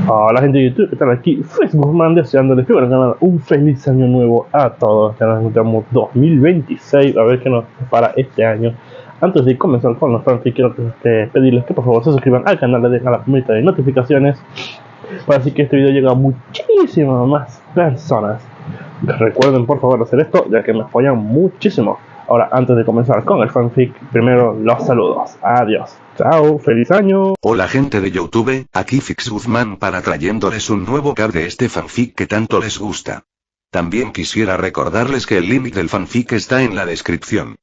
Hola gente de YouTube, ¿qué tal? Aquí Facebook deseándoles que un feliz año nuevo a todos. Ya nos encontramos 2026, a ver qué nos para este año. Antes de comenzar con los fanfics, quiero pedirles que por favor se suscriban al canal, le dejen a la campanita de notificaciones para así que este video llegue a muchísimas más personas. Recuerden por favor hacer esto, ya que me apoyan muchísimo. Ahora, antes de comenzar con el fanfic, primero los saludos. Adiós. Chao, feliz año. Hola gente de YouTube, aquí Fix Guzmán para trayéndoles un nuevo cap de este fanfic que tanto les gusta. También quisiera recordarles que el link del fanfic está en la descripción.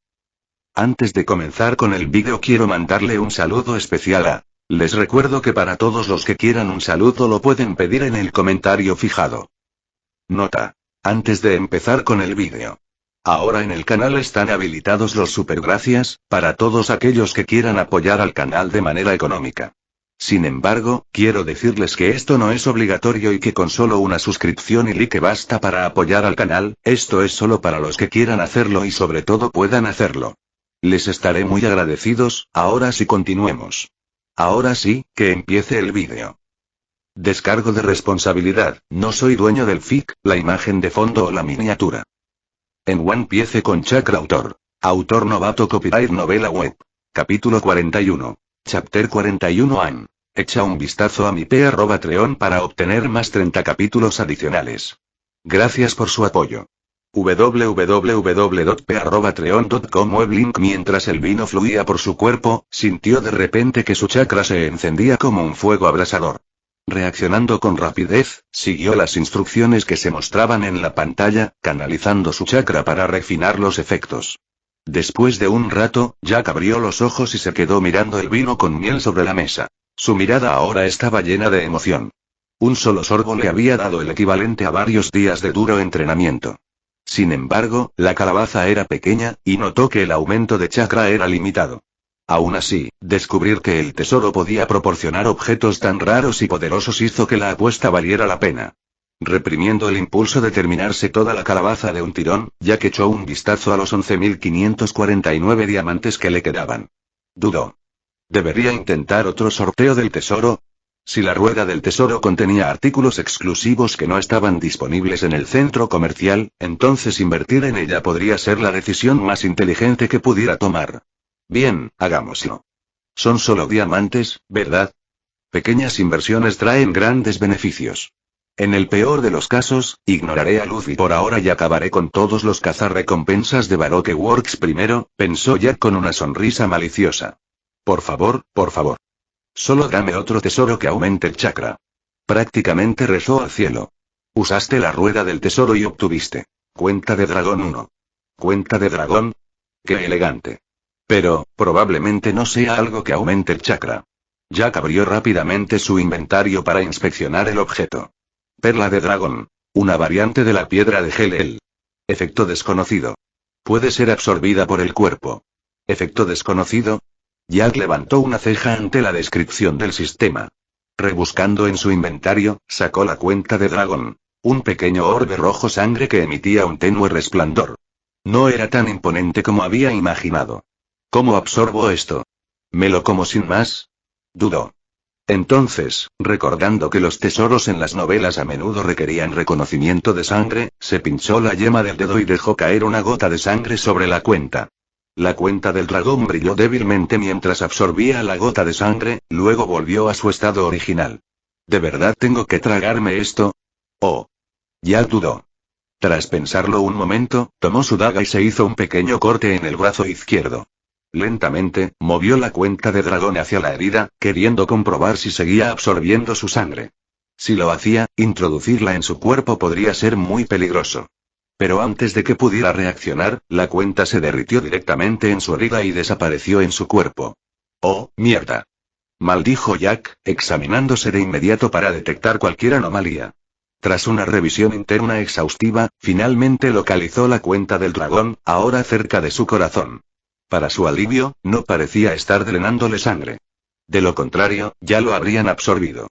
Antes de comenzar con el vídeo quiero mandarle un saludo especial a... Les recuerdo que para todos los que quieran un saludo lo pueden pedir en el comentario fijado. Nota. Antes de empezar con el vídeo. Ahora en el canal están habilitados los supergracias, para todos aquellos que quieran apoyar al canal de manera económica. Sin embargo, quiero decirles que esto no es obligatorio y que con solo una suscripción y like basta para apoyar al canal, esto es solo para los que quieran hacerlo y sobre todo puedan hacerlo. Les estaré muy agradecidos. Ahora sí continuemos. Ahora sí, que empiece el vídeo. Descargo de responsabilidad, no soy dueño del fic, la imagen de fondo o la miniatura. En One Piece con Chakra autor. Autor novato copyright novela web. Capítulo 41. Chapter 41 an. Echa un vistazo a mi p@treon para obtener más 30 capítulos adicionales. Gracias por su apoyo. www.p@treon.com web link. Mientras el vino fluía por su cuerpo, sintió de repente que su chakra se encendía como un fuego abrasador. Reaccionando con rapidez, siguió las instrucciones que se mostraban en la pantalla, canalizando su chakra para refinar los efectos. Después de un rato, Jack abrió los ojos y se quedó mirando el vino con miel sobre la mesa. Su mirada ahora estaba llena de emoción. Un solo sorbo le había dado el equivalente a varios días de duro entrenamiento. Sin embargo, la calabaza era pequeña, y notó que el aumento de chakra era limitado. Aún así, descubrir que el tesoro podía proporcionar objetos tan raros y poderosos hizo que la apuesta valiera la pena. Reprimiendo el impulso de terminarse toda la calabaza de un tirón, Jack echó un vistazo a los 11.549 diamantes que le quedaban. Dudó. ¿Debería intentar otro sorteo del tesoro? Si la rueda del tesoro contenía artículos exclusivos que no estaban disponibles en el centro comercial, entonces invertir en ella podría ser la decisión más inteligente que pudiera tomar. Bien, hagámoslo. Son solo diamantes, ¿verdad? Pequeñas inversiones traen grandes beneficios. En el peor de los casos, ignoraré a Luffy por ahora y acabaré con todos los cazarrecompensas de Baroque Works primero, pensó Jack con una sonrisa maliciosa. Por favor, por favor. Solo dame otro tesoro que aumente el chakra. Prácticamente rezó al cielo. Usaste la rueda del tesoro y obtuviste. Cuenta de dragón 1. ¿Cuenta de dragón? ¡Qué elegante! Pero, probablemente no sea algo que aumente el chakra. Jack abrió rápidamente su inventario para inspeccionar el objeto. Perla de dragón. Una variante de la piedra de Hel-El. Efecto desconocido. Puede ser absorbida por el cuerpo. Efecto desconocido. Jack levantó una ceja ante la descripción del sistema. Rebuscando en su inventario, sacó la cuenta de dragón. Un pequeño orbe rojo sangre que emitía un tenue resplandor. No era tan imponente como había imaginado. ¿Cómo absorbo esto? ¿Me lo como sin más? Dudó. Entonces, recordando que los tesoros en las novelas a menudo requerían reconocimiento de sangre, se pinchó la yema del dedo y dejó caer una gota de sangre sobre la cuenta. La cuenta del dragón brilló débilmente mientras absorbía la gota de sangre, luego volvió a su estado original. ¿De verdad tengo que tragarme esto? Oh. Ya dudó. Tras pensarlo un momento, tomó su daga y se hizo un pequeño corte en el brazo izquierdo. Lentamente, movió la cuenta de dragón hacia la herida, queriendo comprobar si seguía absorbiendo su sangre. Si lo hacía, introducirla en su cuerpo podría ser muy peligroso. Pero antes de que pudiera reaccionar, la cuenta se derritió directamente en su herida y desapareció en su cuerpo. ¡Oh, mierda! Maldijo Jack, examinándose de inmediato para detectar cualquier anomalía. Tras una revisión interna exhaustiva, finalmente localizó la cuenta del dragón, ahora cerca de su corazón. Para su alivio, no parecía estar drenándole sangre. De lo contrario, ya lo habrían absorbido.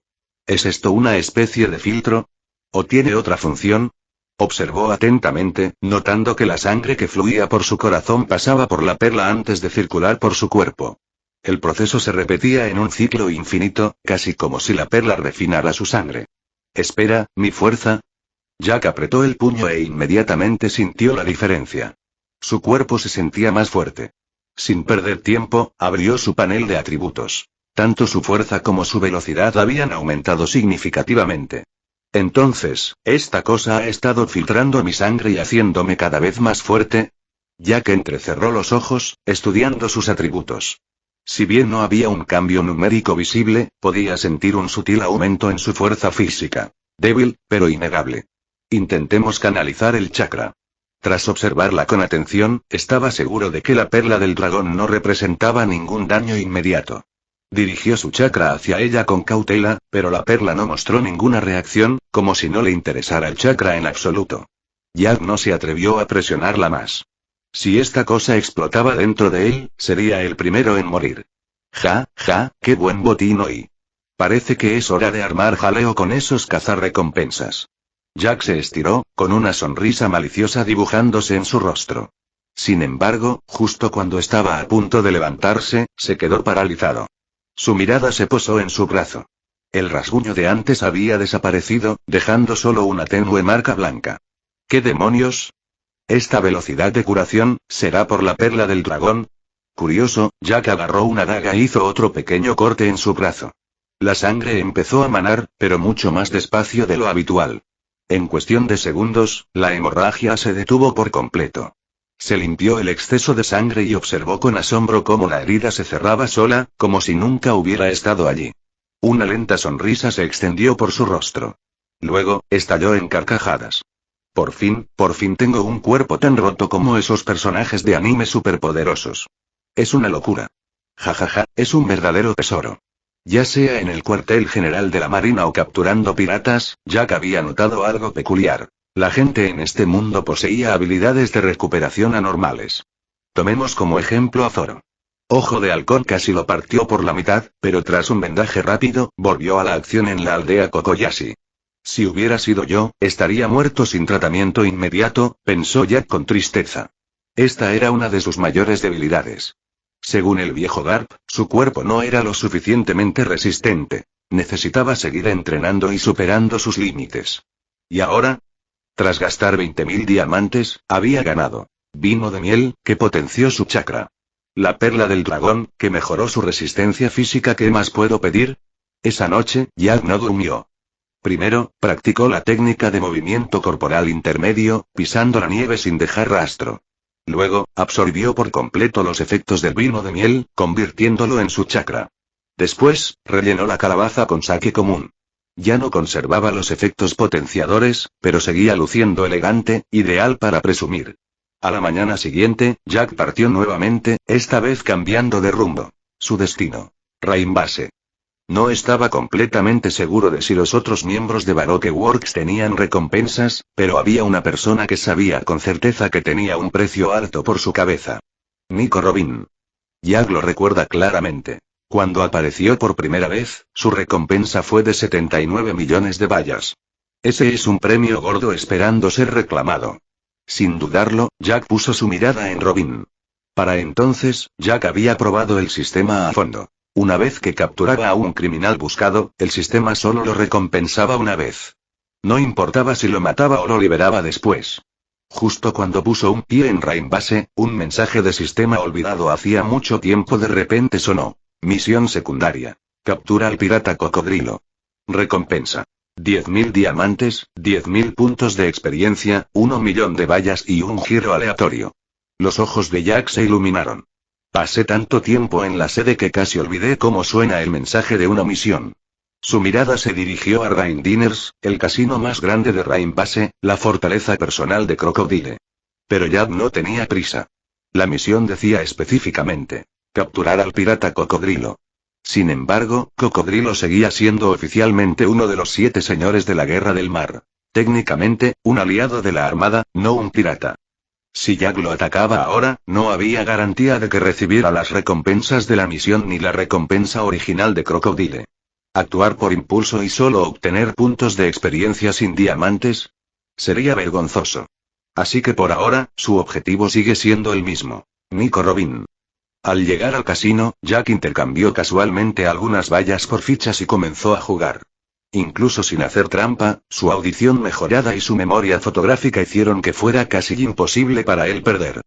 ¿Es esto una especie de filtro? ¿O tiene otra función? Observó atentamente, notando que la sangre que fluía por su corazón pasaba por la perla antes de circular por su cuerpo. El proceso se repetía en un ciclo infinito, casi como si la perla refinara su sangre. Espera, ¿mi fuerza? Jack apretó el puño e inmediatamente sintió la diferencia. Su cuerpo se sentía más fuerte. Sin perder tiempo, abrió su panel de atributos. Tanto su fuerza como su velocidad habían aumentado significativamente. Entonces, ¿esta cosa ha estado filtrando mi sangre y haciéndome cada vez más fuerte? Jack entrecerró los ojos, estudiando sus atributos. Si bien no había un cambio numérico visible, podía sentir un sutil aumento en su fuerza física. Débil, pero innegable. Intentemos canalizar el chakra. Tras observarla con atención, estaba seguro de que la perla del dragón no representaba ningún daño inmediato. Dirigió su chakra hacia ella con cautela, pero la perla no mostró ninguna reacción, como si no le interesara el chakra en absoluto. Jack no se atrevió a presionarla más. Si esta cosa explotaba dentro de él, sería el primero en morir. Ja, qué buen botín hoy. Parece que es hora de armar jaleo con esos cazarrecompensas. Jack se estiró, con una sonrisa maliciosa dibujándose en su rostro. Sin embargo, justo cuando estaba a punto de levantarse, se quedó paralizado. Su mirada se posó en su brazo. El rasguño de antes había desaparecido, dejando solo una tenue marca blanca. ¿Qué demonios? ¿Esta velocidad de curación, será por la perla del dragón? Curioso, Jack agarró una daga e hizo otro pequeño corte en su brazo. La sangre empezó a manar, pero mucho más despacio de lo habitual. En cuestión de segundos, la hemorragia se detuvo por completo. Se limpió el exceso de sangre y observó con asombro cómo la herida se cerraba sola, como si nunca hubiera estado allí. Una lenta sonrisa se extendió por su rostro. Luego, estalló en carcajadas. Por fin tengo un cuerpo tan roto como esos personajes de anime superpoderosos. Es una locura. Jajaja, es un verdadero tesoro. Ya sea en el cuartel general de la Marina o capturando piratas, Jack había notado algo peculiar. La gente en este mundo poseía habilidades de recuperación anormales. Tomemos como ejemplo a Zoro. Ojo de Halcón casi lo partió por la mitad, pero tras un vendaje rápido, volvió a la acción en la aldea Kokoyashi. Si hubiera sido yo, estaría muerto sin tratamiento inmediato, pensó Jack con tristeza. Esta era una de sus mayores debilidades. Según el viejo Garp, su cuerpo no era lo suficientemente resistente. Necesitaba seguir entrenando y superando sus límites. ¿Y ahora? Tras gastar 20.000 diamantes, había ganado vino de miel, que potenció su chakra. La perla del dragón, que mejoró su resistencia física. ¿Qué más puedo pedir? Esa noche, Jack no durmió. Primero, practicó la técnica de movimiento corporal intermedio, pisando la nieve sin dejar rastro. Luego, absorbió por completo los efectos del vino de miel, convirtiéndolo en su chakra. Después, rellenó la calabaza con sake común. Ya no conservaba los efectos potenciadores, pero seguía luciendo elegante, ideal para presumir. A la mañana siguiente, Jack partió nuevamente, esta vez cambiando de rumbo. Su destino. Raimbase. No estaba completamente seguro de si los otros miembros de Baroque Works tenían recompensas, pero había una persona que sabía con certeza que tenía un precio alto por su cabeza. Nico Robin. Jack lo recuerda claramente. Cuando apareció por primera vez, su recompensa fue de 79 millones de bayas. Ese es un premio gordo esperando ser reclamado. Sin dudarlo, Jack puso su mirada en Robin. Para entonces, Jack había probado el sistema a fondo. Una vez que capturaba a un criminal buscado, el sistema solo lo recompensaba una vez. No importaba si lo mataba o lo liberaba después. Justo cuando puso un pie en Raimbase, un mensaje de sistema olvidado hacía mucho tiempo de repente sonó. Misión secundaria. Captura al pirata cocodrilo. Recompensa. 10.000 diamantes, 10.000 puntos de experiencia, 1 millón de bayas y un giro aleatorio. Los ojos de Jack se iluminaron. Pasé tanto tiempo en la sede que casi olvidé cómo suena el mensaje de una misión. Su mirada se dirigió a Rain Dinners, el casino más grande de Raimbase, la fortaleza personal de Crocodile. Pero Jack no tenía prisa. La misión decía específicamente: capturar al pirata cocodrilo. Sin embargo, Cocodrilo seguía siendo oficialmente uno de los 7 señores de la Guerra del Mar. Técnicamente, un aliado de la Armada, no un pirata. Si Jack lo atacaba ahora, no había garantía de que recibiera las recompensas de la misión ni la recompensa original de Crocodile. Actuar por impulso y solo obtener puntos de experiencia sin diamantes sería vergonzoso. Así que por ahora, su objetivo sigue siendo el mismo. Nico Robin. Al llegar al casino, Jack intercambió casualmente algunas vallas por fichas y comenzó a jugar. Incluso sin hacer trampa, su audición mejorada y su memoria fotográfica hicieron que fuera casi imposible para él perder.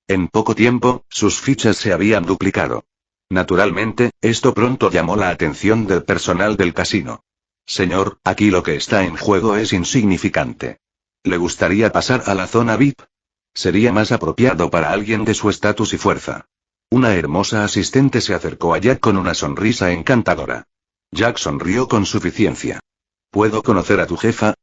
En poco tiempo, sus fichas se habían duplicado. Naturalmente, esto pronto llamó la atención del personal del casino. Señor, aquí lo que está en juego es insignificante. ¿Le gustaría pasar a la zona VIP? Sería más apropiado para alguien de su estatus y fuerza. Una hermosa asistente se acercó a Jack con una sonrisa encantadora. Jack sonrió con suficiencia. ¿Puedo conocer a tu jefa?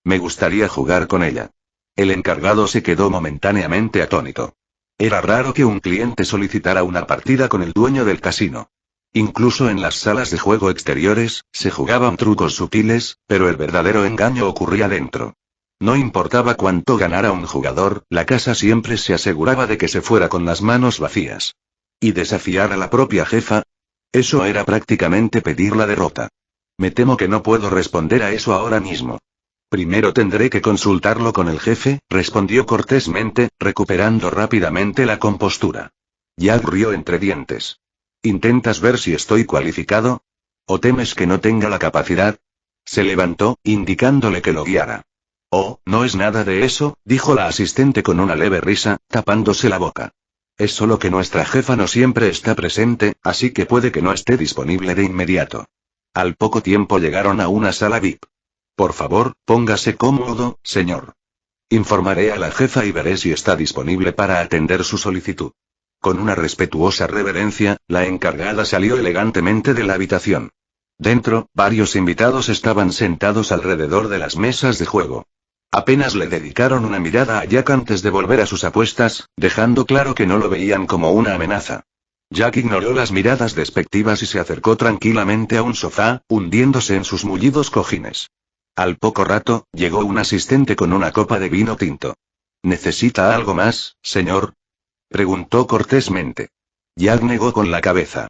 Me gustaría jugar con ella. El encargado se quedó momentáneamente atónito. Era raro que un cliente solicitara una partida con el dueño del casino. Incluso en las salas de juego exteriores, se jugaban trucos sutiles, pero el verdadero engaño ocurría dentro. No importaba cuánto ganara un jugador, la casa siempre se aseguraba de que se fuera con las manos vacías. ¿Y desafiar a la propia jefa? Eso era prácticamente pedir la derrota. Me temo que no puedo responder a eso ahora mismo. Primero tendré que consultarlo con el jefe, respondió cortésmente, recuperando rápidamente la compostura. Jack rió entre dientes. ¿Intentas ver si estoy cualificado? ¿O temes que no tenga la capacidad? Se levantó, indicándole que lo guiara. Oh, no es nada de eso, dijo la asistente con una leve risa, tapándose la boca. Es solo que nuestra jefa no siempre está presente, así que puede que no esté disponible de inmediato. Al poco tiempo llegaron a una sala VIP. Por favor, póngase cómodo, señor. Informaré a la jefa y veré si está disponible para atender su solicitud. Con una respetuosa reverencia, la encargada salió elegantemente de la habitación. Dentro, varios invitados estaban sentados alrededor de las mesas de juego. Apenas le dedicaron una mirada a Jack antes de volver a sus apuestas, dejando claro que no lo veían como una amenaza. Jack ignoró las miradas despectivas y se acercó tranquilamente a un sofá, hundiéndose en sus mullidos cojines. Al poco rato, llegó un asistente con una copa de vino tinto. ¿Necesita algo más, señor?, preguntó cortésmente. Jack negó con la cabeza.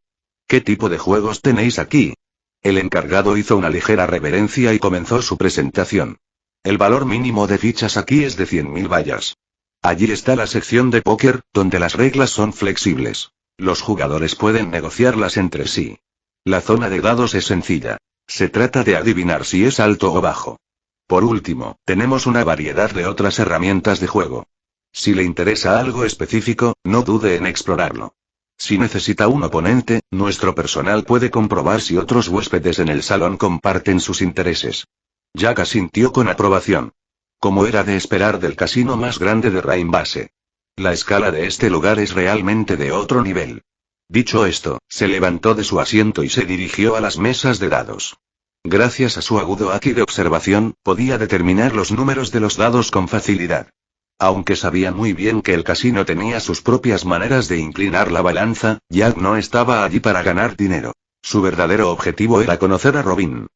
¿Qué tipo de juegos tenéis aquí? El encargado hizo una ligera reverencia y comenzó su presentación. El valor mínimo de fichas aquí es de 100.000 vallas. Allí está la sección de póker, donde las reglas son flexibles. Los jugadores pueden negociarlas entre sí. La zona de dados es sencilla. Se trata de adivinar si es alto o bajo. Por último, tenemos una variedad de otras herramientas de juego. Si le interesa algo específico, no dude en explorarlo. Si necesita un oponente, nuestro personal puede comprobar si otros huéspedes en el salón comparten sus intereses. Jack asintió con aprobación. Como era de esperar del casino más grande de Rainbase. La escala de este lugar es realmente de otro nivel. Dicho esto, se levantó de su asiento y se dirigió a las mesas de dados. Gracias a su agudo haki de observación, podía determinar los números de los dados con facilidad. Aunque sabía muy bien que el casino tenía sus propias maneras de inclinar la balanza, Jack no estaba allí para ganar dinero. Su verdadero objetivo era conocer a Robin.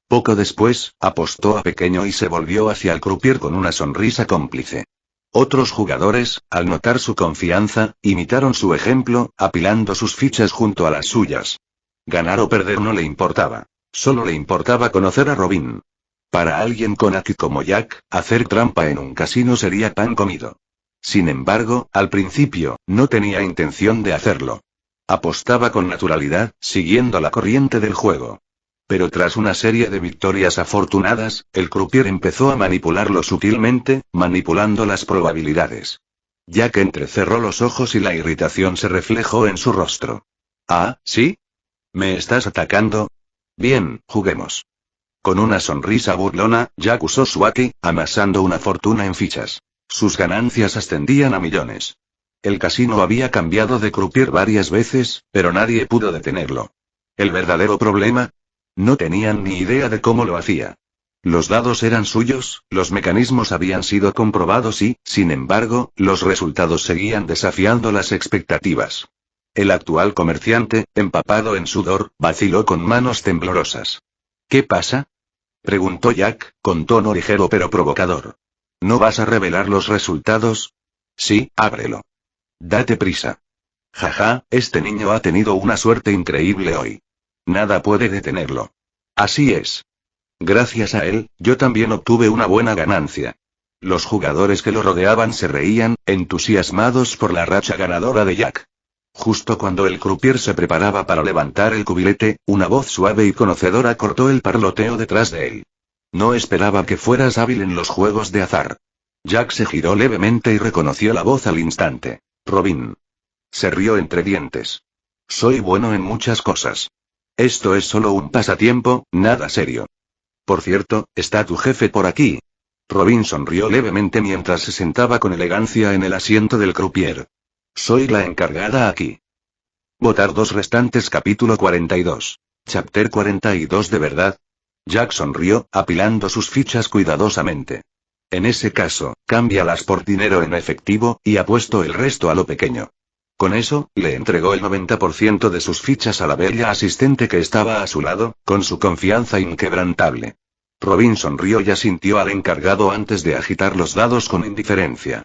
Poco después, apostó a pequeño y se volvió hacia el croupier con una sonrisa cómplice. Otros jugadores, al notar su confianza, imitaron su ejemplo, apilando sus fichas junto a las suyas. Ganar o perder no le importaba. Solo le importaba conocer a Robin. Para alguien con haki como Jack, hacer trampa en un casino sería pan comido. Sin embargo, al principio, no tenía intención de hacerlo. Apostaba con naturalidad, siguiendo la corriente del juego. Pero tras una serie de victorias afortunadas, el croupier empezó a manipularlo sutilmente, manipulando las probabilidades. Jack entrecerró los ojos y la irritación se reflejó en su rostro. ¿Ah, sí? ¿Me estás atacando? Bien, juguemos. Con una sonrisa burlona, Jack usó su haki, amasando una fortuna en fichas. Sus ganancias ascendían a millones. El casino había cambiado de croupier varias veces, pero nadie pudo detenerlo. ¿El verdadero problema? No tenían ni idea de cómo lo hacía. Los dados eran suyos, los mecanismos habían sido comprobados y, sin embargo, los resultados seguían desafiando las expectativas. El actual comerciante, empapado en sudor, vaciló con manos temblorosas. ¿Qué pasa?, preguntó Jack, con tono ligero pero provocador. ¿No vas a revelar los resultados? Sí, ábrelo. Date prisa. Jaja, este niño ha tenido una suerte increíble hoy. Nada puede detenerlo. Así es. Gracias a él, yo también obtuve una buena ganancia. Los jugadores que lo rodeaban se reían, entusiasmados por la racha ganadora de Jack. Justo cuando el croupier se preparaba para levantar el cubilete, una voz suave y conocedora cortó el parloteo detrás de él. No esperaba que fueras hábil en los juegos de azar. Jack se giró levemente y reconoció la voz al instante. Robin. Se rió entre dientes. Soy bueno en muchas cosas. Esto es solo un pasatiempo, nada serio. Por cierto, ¿está tu jefe por aquí? Robin sonrió levemente mientras se sentaba con elegancia en el asiento del croupier. Soy la encargada aquí. Votar 2 restantes capítulo 42. Chapter 42 ¿de verdad? Jack sonrió, apilando sus fichas cuidadosamente. En ese caso, cámbialas por dinero en efectivo, y apuesto el resto a lo pequeño. Con eso, le entregó el 90% de sus fichas a la bella asistente que estaba a su lado, con su confianza inquebrantable. Robin sonrió y asintió al encargado antes de agitar los dados con indiferencia.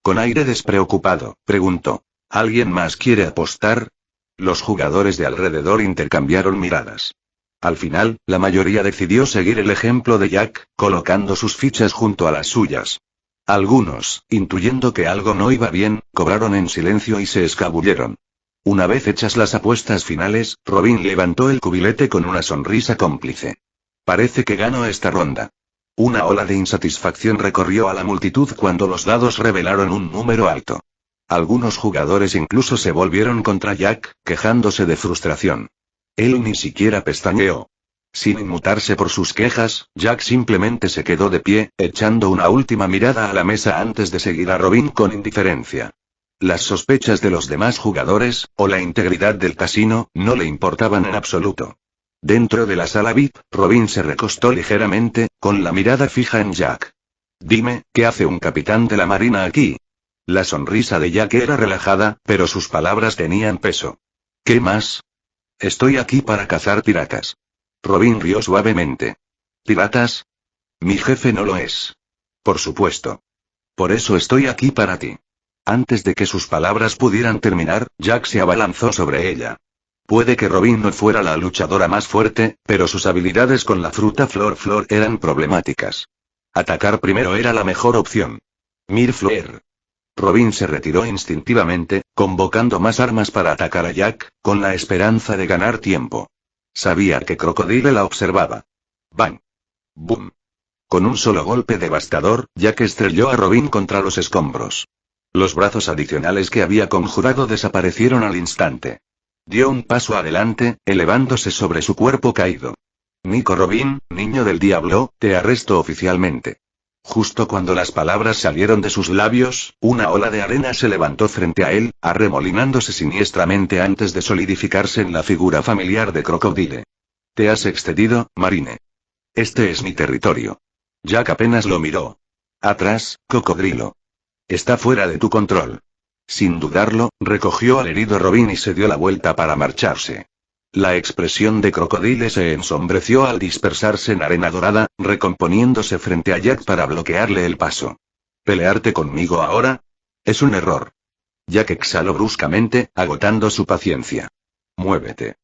Con aire despreocupado, preguntó. ¿Alguien más quiere apostar? Los jugadores de alrededor intercambiaron miradas. Al final, la mayoría decidió seguir el ejemplo de Jack, colocando sus fichas junto a las suyas. Algunos, intuyendo que algo no iba bien, cobraron en silencio y se escabulleron. Una vez hechas las apuestas finales, Robin levantó el cubilete con una sonrisa cómplice. Parece que ganó esta ronda. Una ola de insatisfacción recorrió a la multitud cuando los dados revelaron un número alto. Algunos jugadores incluso se volvieron contra Jack, quejándose de frustración. Él ni siquiera pestañeó. Sin inmutarse por sus quejas, Jack simplemente se quedó de pie, echando una última mirada a la mesa antes de seguir a Robin con indiferencia. Las sospechas de los demás jugadores, o la integridad del casino, no le importaban en absoluto. Dentro de la sala VIP, Robin se recostó ligeramente, con la mirada fija en Jack. Dime, ¿qué hace un capitán de la marina aquí? La sonrisa de Jack era relajada, pero sus palabras tenían peso. ¿Qué más? Estoy aquí para cazar piratas. Robin rió suavemente. ¿Piratas? Mi jefe no lo es. Por supuesto. Por eso estoy aquí para ti. Antes de que sus palabras pudieran terminar, Jack se abalanzó sobre ella. Puede que Robin no fuera la luchadora más fuerte, pero sus habilidades con la fruta Flor eran problemáticas. Atacar primero era la mejor opción. Mirfleur. Robin se retiró instintivamente, convocando más armas para atacar a Jack, con la esperanza de ganar tiempo. Sabía que Crocodile la observaba. ¡Bang! ¡Boom! Con un solo golpe devastador, Jack estrelló a Robin contra los escombros. Los brazos adicionales que había conjurado desaparecieron al instante. Dio un paso adelante, elevándose sobre su cuerpo caído. Nico Robin, niño del diablo, te arresto oficialmente. Justo cuando las palabras salieron de sus labios, una ola de arena se levantó frente a él, arremolinándose siniestramente antes de solidificarse en la figura familiar de Crocodile. Te has excedido, Marine. Este es mi territorio. Jack apenas lo miró. Atrás, cocodrilo. Está fuera de tu control. Sin dudarlo, recogió al herido Robin y se dio la vuelta para marcharse. La expresión de Crocodile se ensombreció al dispersarse en arena dorada, recomponiéndose frente a Jack para bloquearle el paso. ¿Pelearte conmigo ahora? Es un error. Jack exhaló bruscamente, agotando su paciencia. Muévete.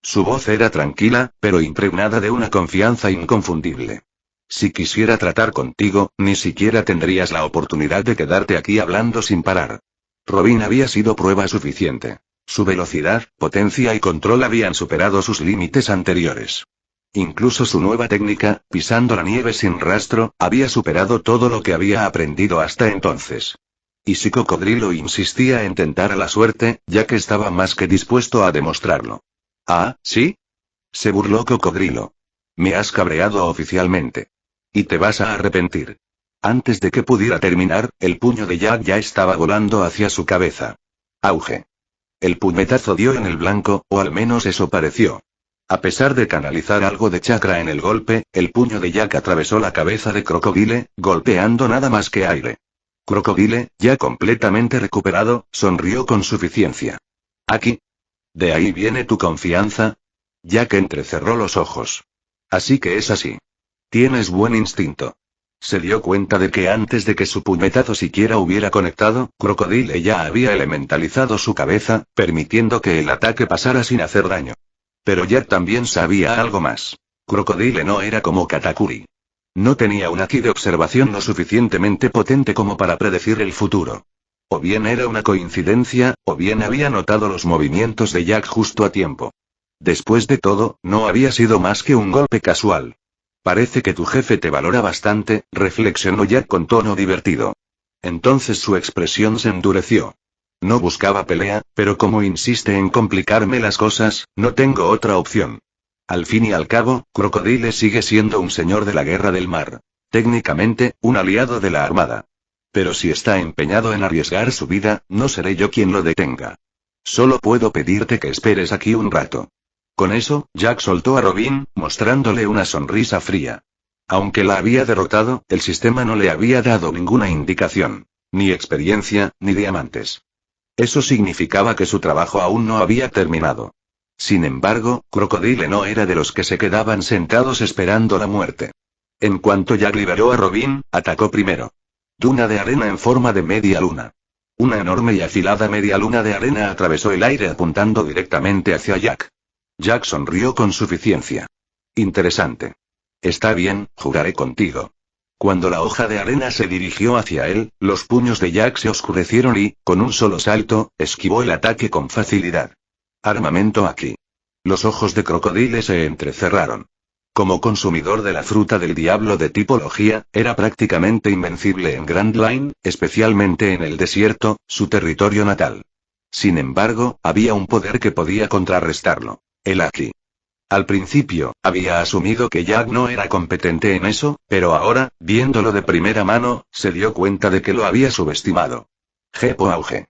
Su voz era tranquila, pero impregnada de una confianza inconfundible. Si quisiera tratar contigo, ni siquiera tendrías la oportunidad de quedarte aquí hablando sin parar. Robin había sido prueba suficiente. Su velocidad, potencia y control habían superado sus límites anteriores. Incluso su nueva técnica, pisando la nieve sin rastro, había superado todo lo que había aprendido hasta entonces. Y si Cocodrilo insistía en tentar a la suerte, ya que estaba más que dispuesto a demostrarlo. ¿Ah, sí? Se burló Cocodrilo. Me has cabreado oficialmente. Y te vas a arrepentir. Antes de que pudiera terminar, el puño de Jack ya estaba volando hacia su cabeza. Auge. El puñetazo dio en el blanco, o al menos eso pareció. A pesar de canalizar algo de chakra en el golpe, el puño de Jack atravesó la cabeza de Crocodile, golpeando nada más que aire. Crocodile, ya completamente recuperado, sonrió con suficiencia. ¿Aquí? ¿De ahí viene tu confianza? Jack entrecerró los ojos. Así que es así. Tienes buen instinto. Se dio cuenta de que antes de que su puñetazo siquiera hubiera conectado, Crocodile ya había elementalizado su cabeza, permitiendo que el ataque pasara sin hacer daño. Pero Jack también sabía algo más. Crocodile no era como Katakuri. No tenía una ki de observación lo suficientemente potente como para predecir el futuro. O bien era una coincidencia, o bien había notado los movimientos de Jack justo a tiempo. Después de todo, no había sido más que un golpe casual. Parece que tu jefe te valora bastante, reflexionó Jack con tono divertido. Entonces su expresión se endureció. No buscaba pelea, pero como insiste en complicarme las cosas, no tengo otra opción. Al fin y al cabo, Crocodile sigue siendo un señor de la guerra del mar. Técnicamente, un aliado de la armada. Pero si está empeñado en arriesgar su vida, no seré yo quien lo detenga. Solo puedo pedirte que esperes aquí un rato. Con eso, Jack soltó a Robin, mostrándole una sonrisa fría. Aunque la había derrotado, el sistema no le había dado ninguna indicación. Ni experiencia, ni diamantes. Eso significaba que su trabajo aún no había terminado. Sin embargo, Crocodile no era de los que se quedaban sentados esperando la muerte. En cuanto Jack liberó a Robin, atacó primero. Duna de arena en forma de media luna. Una enorme y afilada media luna de arena atravesó el aire apuntando directamente hacia Jack. Jack sonrió con suficiencia. Interesante. Está bien, jugaré contigo. Cuando la hoja de arena se dirigió hacia él, los puños de Jack se oscurecieron y, con un solo salto, esquivó el ataque con facilidad. Armamento aquí. Los ojos de Crocodile se entrecerraron. Como consumidor de la fruta del diablo de tipología, era prácticamente invencible en Grand Line, especialmente en el desierto, su territorio natal. Sin embargo, había un poder que podía contrarrestarlo. El Haki. Al principio, había asumido que Jack no era competente en eso, pero ahora, viéndolo de primera mano, se dio cuenta de que lo había subestimado. Jepo auge.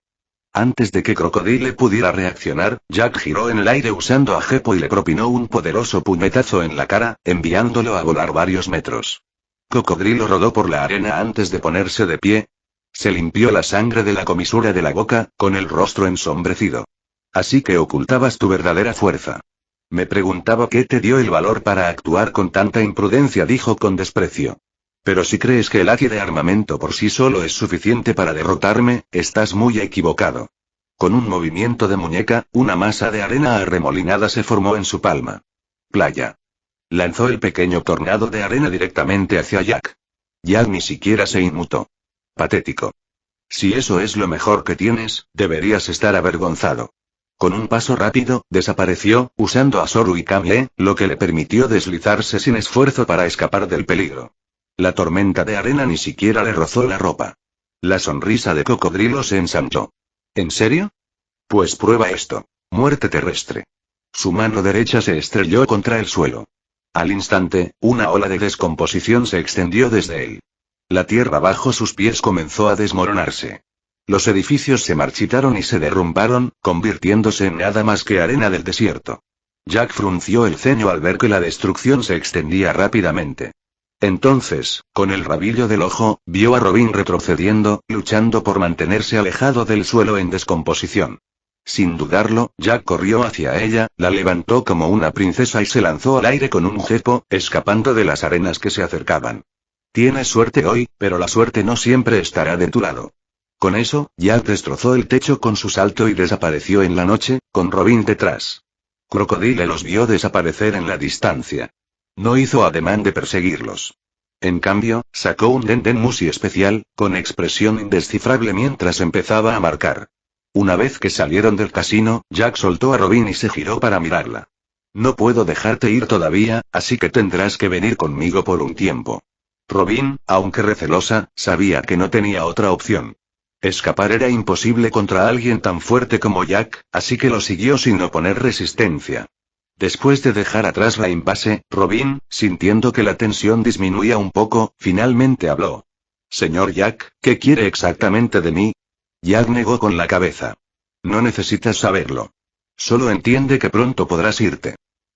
Antes de que Crocodile pudiera reaccionar, Jack giró en el aire usando a Jepo y le propinó un poderoso puñetazo en la cara, enviándolo a volar varios metros. Cocodrilo rodó por la arena antes de ponerse de pie. Se limpió la sangre de la comisura de la boca, con el rostro ensombrecido. Así que ocultabas tu verdadera fuerza. Me preguntaba qué te dio el valor para actuar con tanta imprudencia, dijo con desprecio. Pero si crees que el haki de armamento por sí solo es suficiente para derrotarme, estás muy equivocado. Con un movimiento de muñeca, una masa de arena arremolinada se formó en su palma. Playa. Lanzó el pequeño tornado de arena directamente hacia Jack. Jack ni siquiera se inmutó. Patético. Si eso es lo mejor que tienes, deberías estar avergonzado. Con un paso rápido, desapareció, usando a Zoru y Kamle, lo que le permitió deslizarse sin esfuerzo para escapar del peligro. La tormenta de arena ni siquiera le rozó la ropa. La sonrisa de Cocodrilo se ensanchó. ¿En serio? Pues prueba esto. Muerte terrestre. Su mano derecha se estrelló contra el suelo. Al instante, una ola de descomposición se extendió desde él. La tierra bajo sus pies comenzó a desmoronarse. Los edificios se marchitaron y se derrumbaron, convirtiéndose en nada más que arena del desierto. Jack frunció el ceño al ver que la destrucción se extendía rápidamente. Entonces, con el rabillo del ojo, vio a Robin retrocediendo, luchando por mantenerse alejado del suelo en descomposición. Sin dudarlo, Jack corrió hacia ella, la levantó como una princesa y se lanzó al aire con un jepo, escapando de las arenas que se acercaban. Tienes suerte hoy, pero la suerte no siempre estará de tu lado. Con eso, Jack destrozó el techo con su salto y desapareció en la noche, con Robin detrás. Crocodile los vio desaparecer en la distancia. No hizo ademán de perseguirlos. En cambio, sacó un Dendenmushi especial, con expresión indescifrable mientras empezaba a marcar. Una vez que salieron del casino, Jack soltó a Robin y se giró para mirarla. No puedo dejarte ir todavía, así que tendrás que venir conmigo por un tiempo. Robin, aunque recelosa, sabía que no tenía otra opción. Escapar era imposible contra alguien tan fuerte como Jack, así que lo siguió sin oponer resistencia. Después de dejar atrás la impasse, Robin, sintiendo que la tensión disminuía un poco, finalmente habló. Señor Jack, ¿qué quiere exactamente de mí? Jack negó con la cabeza. No necesitas saberlo. Solo entiende que pronto podrás irte.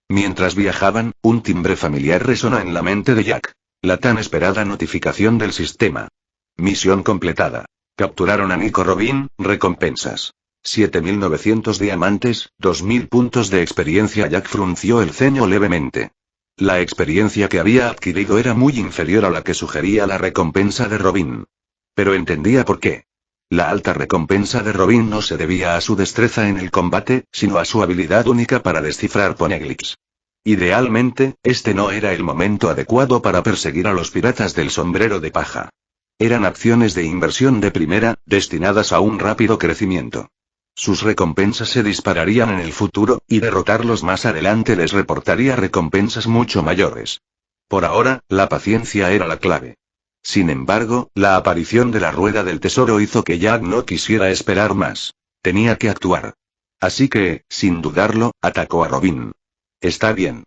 Mientras viajaban, un timbre familiar resonó en la mente de Jack. La tan esperada notificación del sistema. Misión completada. Capturaron a Nico Robin, recompensas. 7.900 diamantes, 2.000 puntos de experiencia. Jack frunció el ceño levemente. La experiencia que había adquirido era muy inferior a la que sugería la recompensa de Robin. Pero entendía por qué. La alta recompensa de Robin no se debía a su destreza en el combate, sino a su habilidad única para descifrar poneglyphs. Idealmente, este no era el momento adecuado para perseguir a los piratas del sombrero de paja. Eran acciones de inversión de primera, destinadas a un rápido crecimiento. Sus recompensas se dispararían en el futuro, y derrotarlos más adelante les reportaría recompensas mucho mayores. Por ahora, la paciencia era la clave. Sin embargo, la aparición de la rueda del tesoro hizo que Jack no quisiera esperar más. Tenía que actuar. Así que, sin dudarlo, atacó a Robin. Está bien.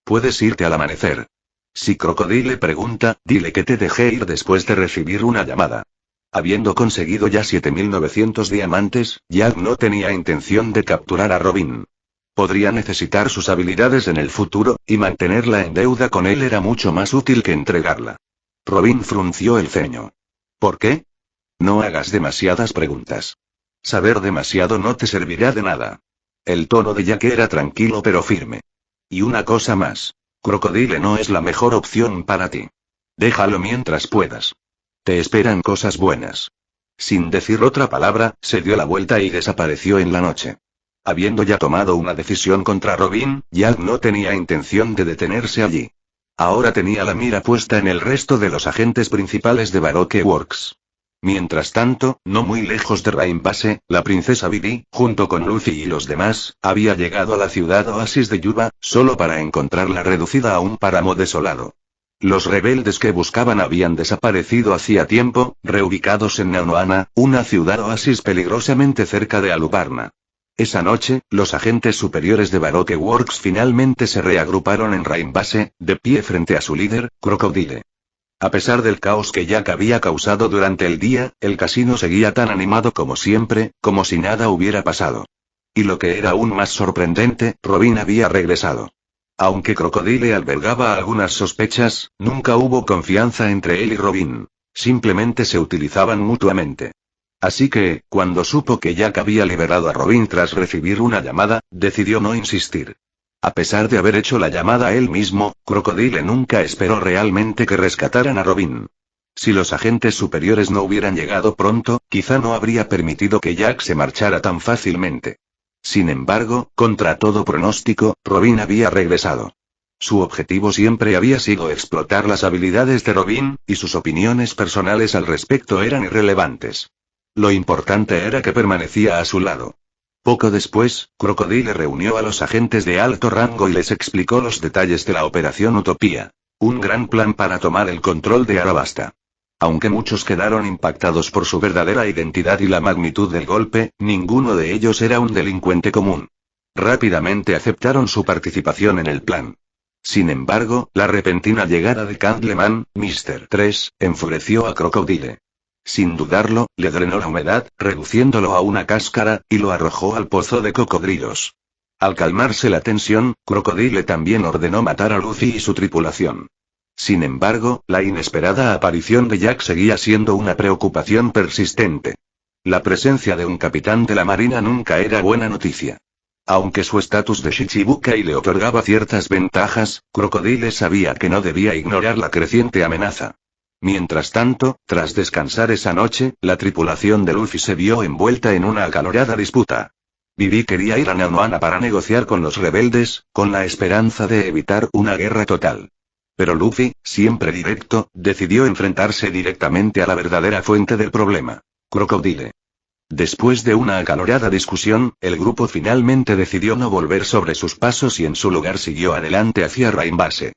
Puedes irte al amanecer. Si Crocodile pregunta, dile que te dejé ir después de recibir una llamada. Habiendo conseguido ya 7.900 diamantes, Jack no tenía intención de capturar a Robin. Podría necesitar sus habilidades en el futuro, y mantenerla en deuda con él era mucho más útil que entregarla. Robin frunció el ceño. ¿Por qué? No hagas demasiadas preguntas. Saber demasiado no te servirá de nada. El tono de Jack era tranquilo pero firme. Y una cosa más. Crocodile no es la mejor opción para ti. Déjalo mientras puedas. Te esperan cosas buenas. Sin decir otra palabra, se dio la vuelta y desapareció en la noche. Habiendo ya tomado una decisión contra Robin, Jack no tenía intención de detenerse allí. Ahora tenía la mira puesta en el resto de los agentes principales de Baroque Works. Mientras tanto, no muy lejos de Rain Base, la princesa Vivi, junto con Luffy y los demás, había llegado a la ciudad oasis de Yuba, solo para encontrarla reducida a un páramo desolado. Los rebeldes que buscaban habían desaparecido hacía tiempo, reubicados en Nanohana, una ciudad oasis peligrosamente cerca de Alubarna. Esa noche, los agentes superiores de Baroque Works finalmente se reagruparon en Rain Base, de pie frente a su líder, Crocodile. A pesar del caos que Jack había causado durante el día, el casino seguía tan animado como siempre, como si nada hubiera pasado. Y lo que era aún más sorprendente, Robin había regresado. Aunque Crocodile albergaba algunas sospechas, nunca hubo confianza entre él y Robin. Simplemente se utilizaban mutuamente. Así que, cuando supo que Jack había liberado a Robin tras recibir una llamada, decidió no insistir. A pesar de haber hecho la llamada él mismo, Crocodile nunca esperó realmente que rescataran a Robin. Si los agentes superiores no hubieran llegado pronto, quizá no habría permitido que Jack se marchara tan fácilmente. Sin embargo, contra todo pronóstico, Robin había regresado. Su objetivo siempre había sido explotar las habilidades de Robin, y sus opiniones personales al respecto eran irrelevantes. Lo importante era que permanecía a su lado. Poco después, Crocodile reunió a los agentes de alto rango y les explicó los detalles de la Operación Utopía. Un gran plan para tomar el control de Arabasta. Aunque muchos quedaron impactados por su verdadera identidad y la magnitud del golpe, ninguno de ellos era un delincuente común. Rápidamente aceptaron su participación en el plan. Sin embargo, la repentina llegada de Candleman, Mr. 3, enfureció a Crocodile. Sin dudarlo, le drenó la humedad, reduciéndolo a una cáscara, y lo arrojó al pozo de cocodrilos. Al calmarse la tensión, Crocodile también ordenó matar a Luffy y su tripulación. Sin embargo, la inesperada aparición de Jack seguía siendo una preocupación persistente. La presencia de un capitán de la marina nunca era buena noticia. Aunque su estatus de Shichibukai le otorgaba ciertas ventajas, Crocodile sabía que no debía ignorar la creciente amenaza. Mientras tanto, tras descansar esa noche, la tripulación de Luffy se vio envuelta en una acalorada disputa. Vivi quería ir a Nanohana para negociar con los rebeldes, con la esperanza de evitar una guerra total. Pero Luffy, siempre directo, decidió enfrentarse directamente a la verdadera fuente del problema: Crocodile. Después de una acalorada discusión, el grupo finalmente decidió no volver sobre sus pasos y en su lugar siguió adelante hacia Rain Base.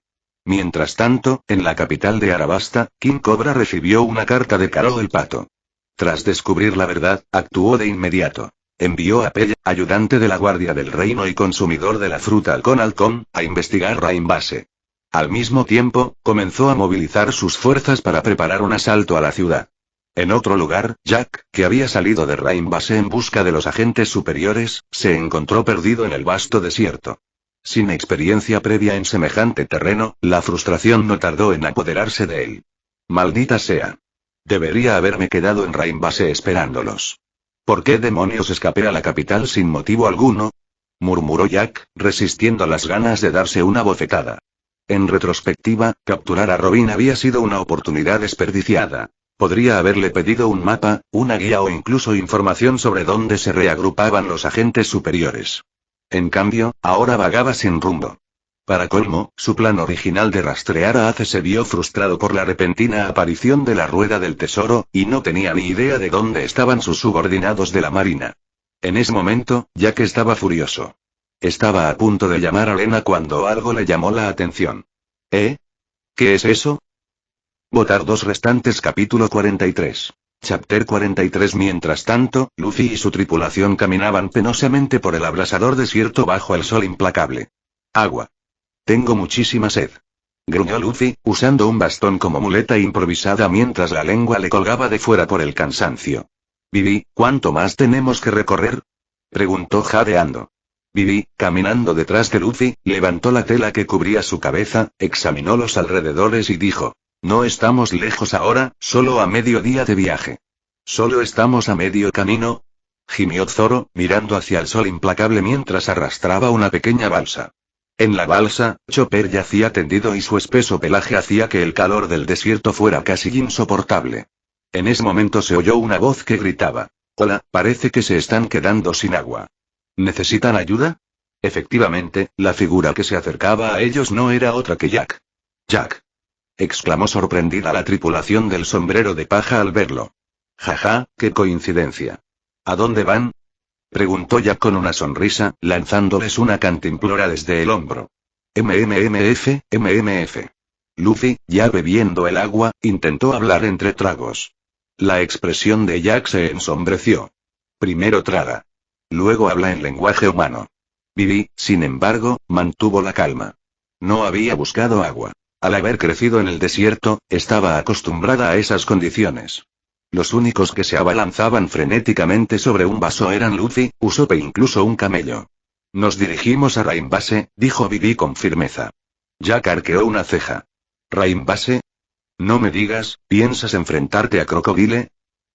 Mientras tanto, en la capital de Arabasta, King Cobra recibió una carta de Karo el Pato. Tras descubrir la verdad, actuó de inmediato. Envió a Pelle, ayudante de la Guardia del Reino y consumidor de la fruta Halcón, a investigar Rain Base. Al mismo tiempo, comenzó a movilizar sus fuerzas para preparar un asalto a la ciudad. En otro lugar, Jack, que había salido de Rain Base en busca de los agentes superiores, se encontró perdido en el vasto desierto. Sin experiencia previa en semejante terreno, la frustración no tardó en apoderarse de él. Maldita sea. Debería haberme quedado en Rain Base esperándolos. ¿Por qué demonios escapé a la capital sin motivo alguno?, murmuró Jack, resistiendo las ganas de darse una bofetada. En retrospectiva, capturar a Robin había sido una oportunidad desperdiciada. Podría haberle pedido un mapa, una guía o incluso información sobre dónde se reagrupaban los agentes superiores. En cambio, ahora vagaba sin rumbo. Para colmo, su plan original de rastrear a Ace se vio frustrado por la repentina aparición de la rueda del tesoro, y no tenía ni idea de dónde estaban sus subordinados de la marina. En ese momento, Jack estaba furioso. Estaba a punto de llamar a Lena cuando algo le llamó la atención. ¿Eh? ¿Qué es eso? Votar 2 restantes capítulo 43. Chapter 43. Mientras tanto, Luffy y su tripulación caminaban penosamente por el abrasador desierto bajo el sol implacable. Agua. Tengo muchísima sed. Gruñó Luffy, usando un bastón como muleta improvisada mientras la lengua le colgaba de fuera por el cansancio. Vivi, ¿cuánto más tenemos que recorrer? Preguntó jadeando. Vivi, caminando detrás de Luffy, levantó la tela que cubría su cabeza, examinó los alrededores y dijo: no estamos lejos ahora, solo a medio día de viaje. ¿Solo estamos a medio camino? Gimió Zoro, mirando hacia el sol implacable mientras arrastraba una pequeña balsa. En la balsa, Chopper yacía tendido y su espeso pelaje hacía que el calor del desierto fuera casi insoportable. En ese momento se oyó una voz que gritaba: hola, parece que se están quedando sin agua. ¿Necesitan ayuda? Efectivamente, la figura que se acercaba a ellos no era otra que Jack. ¡Jack!, exclamó sorprendida la tripulación del sombrero de paja al verlo. Jaja, qué coincidencia. ¿A dónde van? Preguntó Jack con una sonrisa, lanzándoles una cantimplora desde el hombro. MMF. Luffy, ya bebiendo el agua, intentó hablar entre tragos. La expresión de Jack se ensombreció. Primero traga. Luego habla en lenguaje humano. Vivi, sin embargo, mantuvo la calma. No había buscado agua. Al haber crecido en el desierto, estaba acostumbrada a esas condiciones. Los únicos que se abalanzaban frenéticamente sobre un vaso eran Luffy, Usopp e incluso un camello. Nos dirigimos a Raimbase, dijo Vivi con firmeza. Jack arqueó una ceja. ¿Raimbase? No me digas, ¿piensas enfrentarte a Crocodile?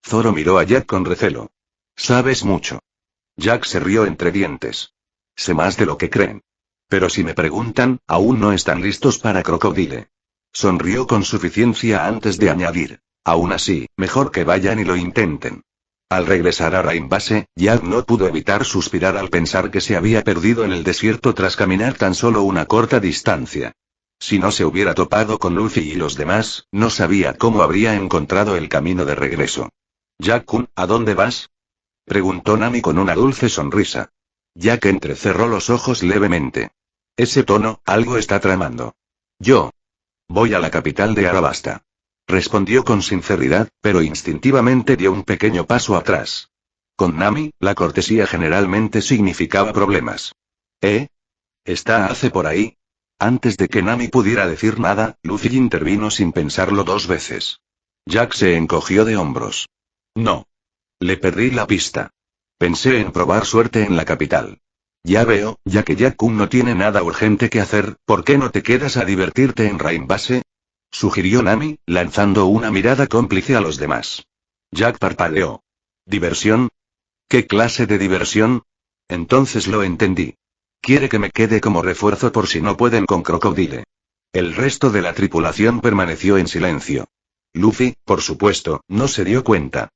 Zoro miró a Jack con recelo. Sabes mucho. Jack se rió entre dientes. Sé más de lo que creen. Pero si me preguntan, aún no están listos para Crocodile. Sonrió con suficiencia antes de añadir. Aún así, mejor que vayan y lo intenten. Al regresar a Raimbase, Jack no pudo evitar suspirar al pensar que se había perdido en el desierto tras caminar tan solo una corta distancia. Si no se hubiera topado con Luffy y los demás, no sabía cómo habría encontrado el camino de regreso. Jack-kun, ¿a dónde vas? Preguntó Nami con una dulce sonrisa. Jack entrecerró los ojos levemente. Ese tono, algo está tramando. Yo. Voy a la capital de Arabasta. Respondió con sinceridad, pero instintivamente dio un pequeño paso atrás. Con Nami, la cortesía generalmente significaba problemas. ¿Está Ace por ahí? Antes de que Nami pudiera decir nada, Luffy intervino sin pensarlo 2 veces. Jack se encogió de hombros. No. Le perdí la pista. Pensé en probar suerte en la capital. Ya veo, ya que Jack-kun no tiene nada urgente que hacer, ¿por qué no te quedas a divertirte en Raimbase? Sugirió Nami, lanzando una mirada cómplice a los demás. Jack parpadeó. ¿Diversión? ¿Qué clase de diversión? Entonces lo entendí. Quiere que me quede como refuerzo por si no pueden con Crocodile. El resto de la tripulación permaneció en silencio. Luffy, por supuesto, no se dio cuenta.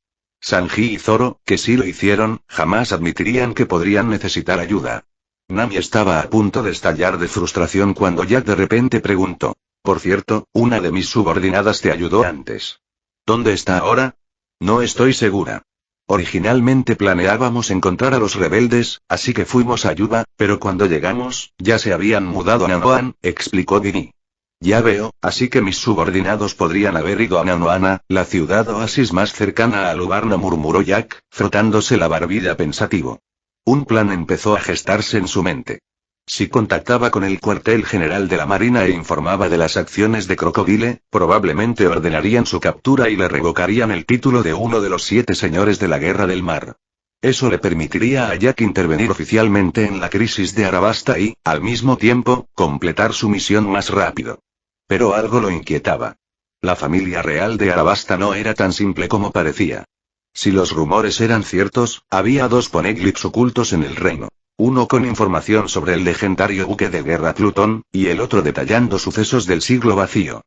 Sanji y Zoro, que sí lo hicieron, jamás admitirían que podrían necesitar ayuda. Nami estaba a punto de estallar de frustración cuando Jack de repente preguntó. Por cierto, una de mis subordinadas te ayudó antes. ¿Dónde está ahora? No estoy segura. Originalmente planeábamos encontrar a los rebeldes, así que fuimos a Yuba, pero cuando llegamos, ya se habían mudado a Nanoan, explicó Vivi. Ya veo, así que mis subordinados podrían haber ido a Nanoana, la ciudad oasis más cercana a Lubarno, murmuró Jack, frotándose la barbilla pensativo. Un plan empezó a gestarse en su mente. Si contactaba con el cuartel general de la Marina e informaba de las acciones de Crocodile, probablemente ordenarían su captura y le revocarían el título de uno de los 7 señores de la Guerra del Mar. Eso le permitiría a Jack intervenir oficialmente en la crisis de Arabasta y, al mismo tiempo, completar su misión más rápido. Pero algo lo inquietaba. La familia real de Arabasta no era tan simple como parecía. Si los rumores eran ciertos, había 2 poneglyphs ocultos en el reino. Uno con información sobre el legendario buque de guerra Plutón, y el otro detallando sucesos del siglo vacío.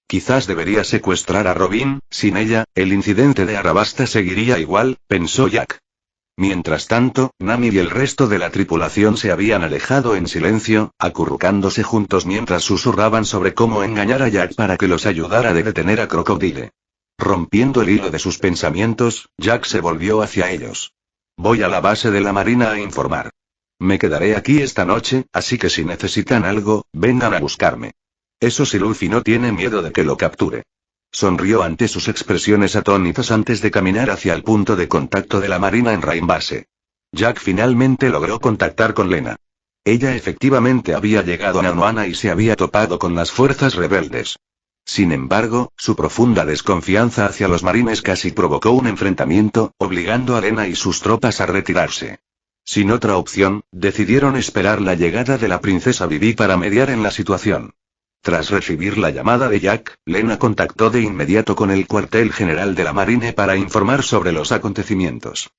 Quizás debería secuestrar a Robin, sin ella, el incidente de Arabasta seguiría igual, pensó Jack. Mientras tanto, Nami y el resto de la tripulación se habían alejado en silencio, acurrucándose juntos mientras susurraban sobre cómo engañar a Jack para que los ayudara a detener a Crocodile. Rompiendo el hilo de sus pensamientos, Jack se volvió hacia ellos. Voy a la base de la marina a informar. Me quedaré aquí esta noche, así que si necesitan algo, vengan a buscarme. Eso si Luffy no tiene miedo de que lo capture. Sonrió ante sus expresiones atónitas antes de caminar hacia el punto de contacto de la marina en Rain Base. Jack finalmente logró contactar con Lena. Ella efectivamente había llegado a Nanoana y se había topado con las fuerzas rebeldes. Sin embargo, su profunda desconfianza hacia los marines casi provocó un enfrentamiento, obligando a Lena y sus tropas a retirarse. Sin otra opción, decidieron esperar la llegada de la princesa Vivi para mediar en la situación. Tras recibir la llamada de Jack, Lena contactó de inmediato con el cuartel general de la Marine para informar sobre los acontecimientos.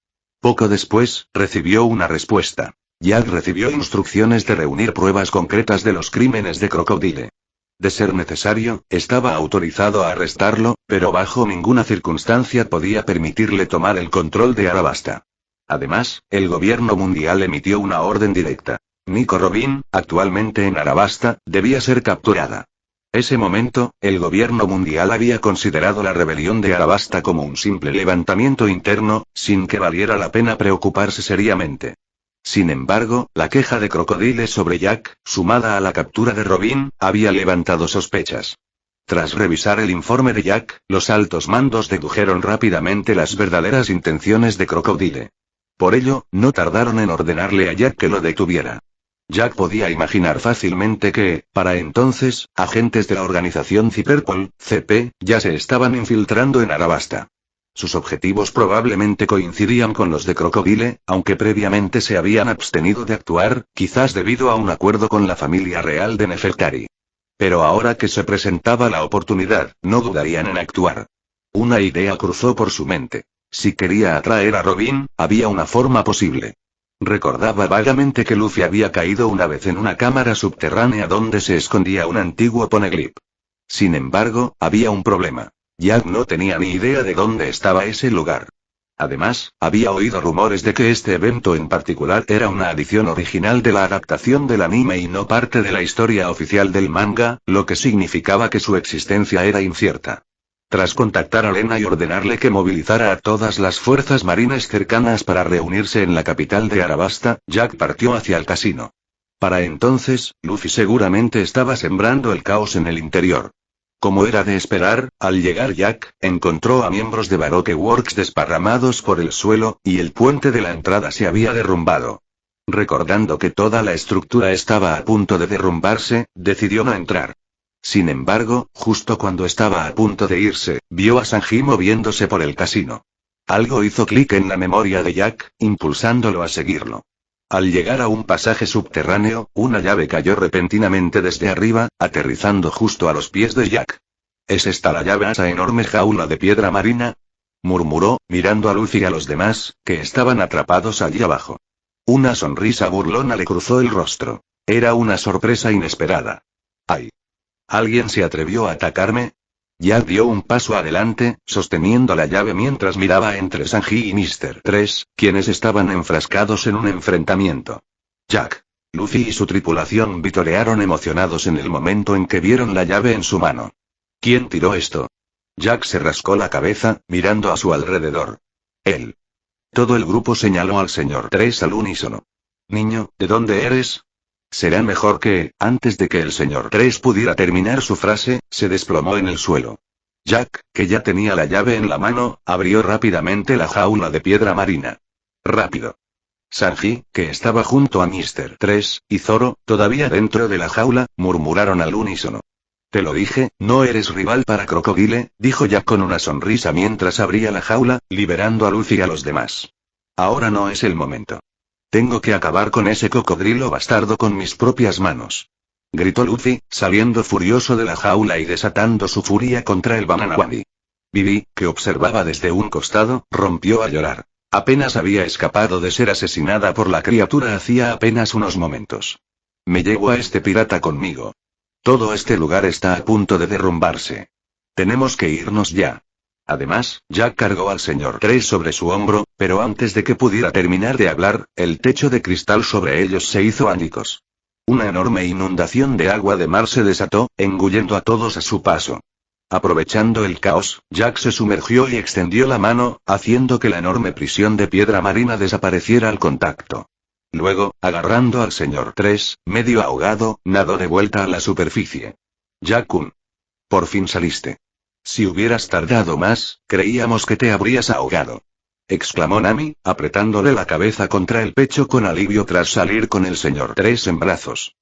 Poco después, recibió una respuesta. Jack recibió instrucciones de reunir pruebas concretas de los crímenes de Crocodile. De ser necesario, estaba autorizado a arrestarlo, pero bajo ninguna circunstancia podía permitirle tomar el control de Arabasta. Además, el gobierno mundial emitió una orden directa. Nico Robin, actualmente en Arabasta, debía ser capturada. Ese momento, el gobierno mundial había considerado la rebelión de Arabasta como un simple levantamiento interno, sin que valiera la pena preocuparse seriamente. Sin embargo, la queja de Crocodile sobre Jack, sumada a la captura de Robin, había levantado sospechas. Tras revisar el informe de Jack, los altos mandos dedujeron rápidamente las verdaderas intenciones de Crocodile. Por ello, no tardaron en ordenarle a Jack que lo detuviera. Jack podía imaginar fácilmente que, para entonces, agentes de la organización Cyberpol, CP, ya se estaban infiltrando en Arabasta. Sus objetivos probablemente coincidían con los de Crocodile, aunque previamente se habían abstenido de actuar, quizás debido a un acuerdo con la familia real de Nefertari. Pero ahora que se presentaba la oportunidad, no dudarían en actuar. Una idea cruzó por su mente. Si quería atraer a Robin, había una forma posible. Recordaba vagamente que Luffy había caído una vez en una cámara subterránea donde se escondía un antiguo poneglyph. Sin embargo, había un problema. Jack no tenía ni idea de dónde estaba ese lugar. Además, había oído rumores de que este evento en particular era una adición original de la adaptación del anime y no parte de la historia oficial del manga, lo que significaba que su existencia era incierta. Tras contactar a Lena y ordenarle que movilizara a todas las fuerzas marinas cercanas para reunirse en la capital de Arabasta, Jack partió hacia el casino. Para entonces, Luffy seguramente estaba sembrando el caos en el interior. Como era de esperar, al llegar Jack, encontró a miembros de Baroque Works desparramados por el suelo, y el puente de la entrada se había derrumbado. Recordando que toda la estructura estaba a punto de derrumbarse, decidió no entrar. Sin embargo, justo cuando estaba a punto de irse, vio a Sanji moviéndose por el casino. Algo hizo clic en la memoria de Jack, impulsándolo a seguirlo. Al llegar a un pasaje subterráneo, una llave cayó repentinamente desde arriba, aterrizando justo a los pies de Jack. ¿Es esta la llave a esa enorme jaula de piedra marina?, murmuró, mirando a Luffy y a los demás, que estaban atrapados allí abajo. Una sonrisa burlona le cruzó el rostro. Era una sorpresa inesperada. ¡Ay! ¿Alguien se atrevió a atacarme? Jack dio un paso adelante, sosteniendo la llave mientras miraba entre Sanji y Mr. 3, quienes estaban enfrascados en un enfrentamiento. Jack. Luffy y su tripulación vitorearon emocionados en el momento en que vieron la llave en su mano. ¿Quién tiró esto? Jack se rascó la cabeza, mirando a su alrededor. Él. Todo el grupo señaló al señor 3 al unísono. Niño, ¿de dónde eres? Será mejor que, antes de que el señor 3 pudiera terminar su frase, se desplomó en el suelo. Jack, que ya tenía la llave en la mano, abrió rápidamente la jaula de piedra marina. Rápido. Sanji, que estaba junto a Mr. 3, y Zoro, todavía dentro de la jaula, murmuraron al unísono. Te lo dije, no eres rival para Crocodile, dijo Jack con una sonrisa mientras abría la jaula, liberando a Luffy y a los demás. Ahora no es el momento. Tengo que acabar con ese cocodrilo bastardo con mis propias manos. Gritó Luffy, saliendo furioso de la jaula y desatando su furia contra el Banana Wadi. Vivi, que observaba desde un costado, rompió a llorar. Apenas había escapado de ser asesinada por la criatura hacía apenas unos momentos. Me llevo a este pirata conmigo. Todo este lugar está a punto de derrumbarse. Tenemos que irnos ya. Además, Jack cargó al señor 3 sobre su hombro, pero antes de que pudiera terminar de hablar, el techo de cristal sobre ellos se hizo añicos. Una enorme inundación de agua de mar se desató, engullendo a todos a su paso. Aprovechando el caos, Jack se sumergió y extendió la mano, haciendo que la enorme prisión de piedra marina desapareciera al contacto. Luego, agarrando al señor 3, medio ahogado, nadó de vuelta a la superficie. Jack-kun. Por fin saliste. Si hubieras tardado más, creíamos que te habrías ahogado. Exclamó Nami, apretándole la cabeza contra el pecho con alivio tras salir con el señor 3 en brazos.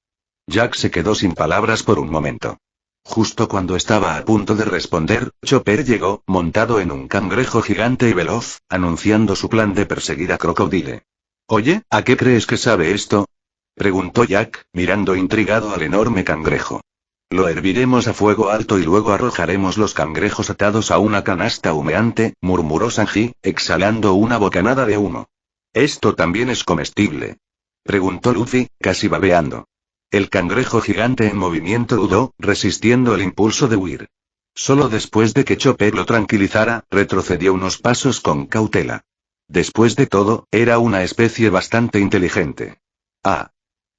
Jack se quedó sin palabras por un momento. Justo cuando estaba a punto de responder, Chopper llegó, montado en un cangrejo gigante y veloz, anunciando su plan de perseguir a Crocodile. «Oye, ¿a qué crees que sabe esto?», preguntó Jack, mirando intrigado al enorme cangrejo. «Lo herviremos a fuego alto y luego arrojaremos los cangrejos atados a una canasta humeante», murmuró Sanji, exhalando una bocanada de humo. «¿Esto también es comestible?», preguntó Luffy, casi babeando. El cangrejo gigante en movimiento dudó, resistiendo el impulso de huir. Solo después de que Chopper lo tranquilizara, retrocedió unos pasos con cautela. Después de todo, era una especie bastante inteligente. «Ah.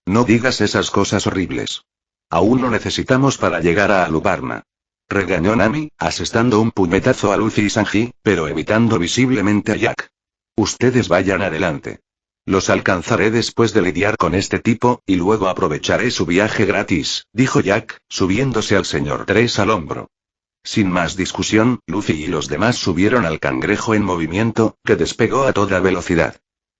No digas esas cosas horribles. Aún lo necesitamos para llegar a Alubarna», regañó Nami, asestando un puñetazo a Luffy y Sanji, pero evitando visiblemente a Jack. «Ustedes vayan adelante. Los alcanzaré después de lidiar con este tipo, y luego aprovecharé su viaje gratis», dijo Jack, subiéndose al señor 3 al hombro. Sin más discusión, Luffy y los demás subieron al cangrejo en movimiento, que despegó a toda velocidad.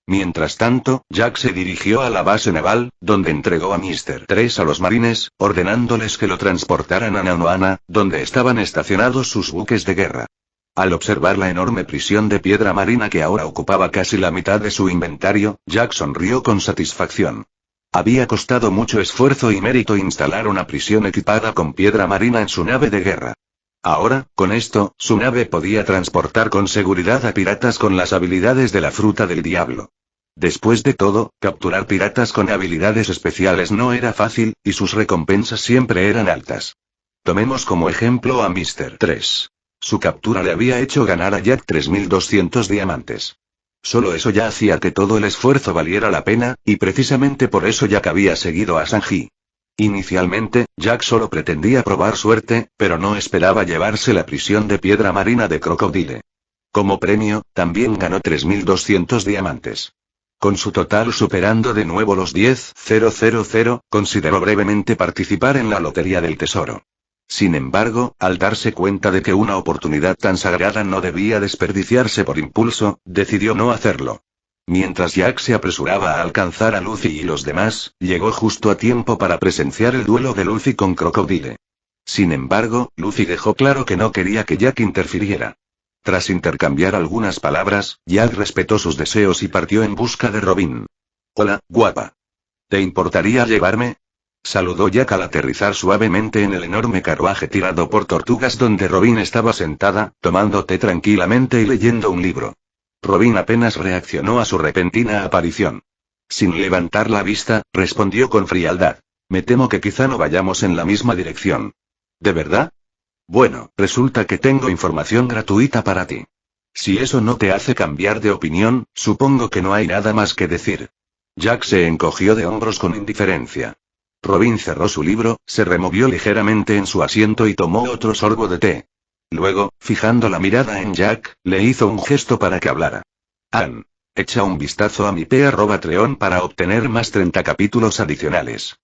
Mientras tanto, Jack se dirigió a la base naval, donde entregó a Mr. 3 a los marines, ordenándoles que lo transportaran a Nanohana, donde estaban estacionados sus buques de guerra. Al observar la enorme prisión de piedra marina que ahora ocupaba casi la mitad de su inventario, Jack sonrió con satisfacción. Había costado mucho esfuerzo y mérito instalar una prisión equipada con piedra marina en su nave de guerra. Ahora, con esto, su nave podía transportar con seguridad a piratas con las habilidades de la fruta del diablo. Después de todo, capturar piratas con habilidades especiales no era fácil, y sus recompensas siempre eran altas. Tomemos como ejemplo a Mr. 3. Su captura le había hecho ganar a Jack 3200 diamantes. Solo eso ya hacía que todo el esfuerzo valiera la pena, y precisamente por eso Jack había seguido a Sanji. Inicialmente, Jack solo pretendía probar suerte, pero no esperaba llevarse la prisión de piedra marina de Crocodile. Como premio, también ganó 3200 diamantes. Con su total superando de nuevo los 10.000, consideró brevemente participar en la lotería del tesoro. Sin embargo, al darse cuenta de que una oportunidad tan sagrada no debía desperdiciarse por impulso, decidió no hacerlo. Mientras Jack se apresuraba a alcanzar a Luffy y los demás, llegó justo a tiempo para presenciar el duelo de Luffy con Crocodile. Sin embargo, Luffy dejó claro que no quería que Jack interfiriera. Tras intercambiar algunas palabras, Jack respetó sus deseos y partió en busca de Robin. «Hola, guapa. ¿Te importaría llevarme?», saludó Jack al aterrizar suavemente en el enorme carruaje tirado por tortugas donde Robin estaba sentada, tomando té tranquilamente y leyendo un libro. Robin apenas reaccionó a su repentina aparición. Sin levantar la vista, respondió con frialdad. «Me temo que quizá no vayamos en la misma dirección». «¿De verdad? Bueno, resulta que tengo información gratuita para ti. Si eso no te hace cambiar de opinión, supongo que no hay nada más que decir». Jack se encogió de hombros con indiferencia. Robin cerró su libro, se removió ligeramente en su asiento y tomó otro sorbo de té. Luego, fijando la mirada en Jack, le hizo un gesto para que hablara. «Ann, echa un vistazo a mi p@treon para obtener más 30 capítulos adicionales.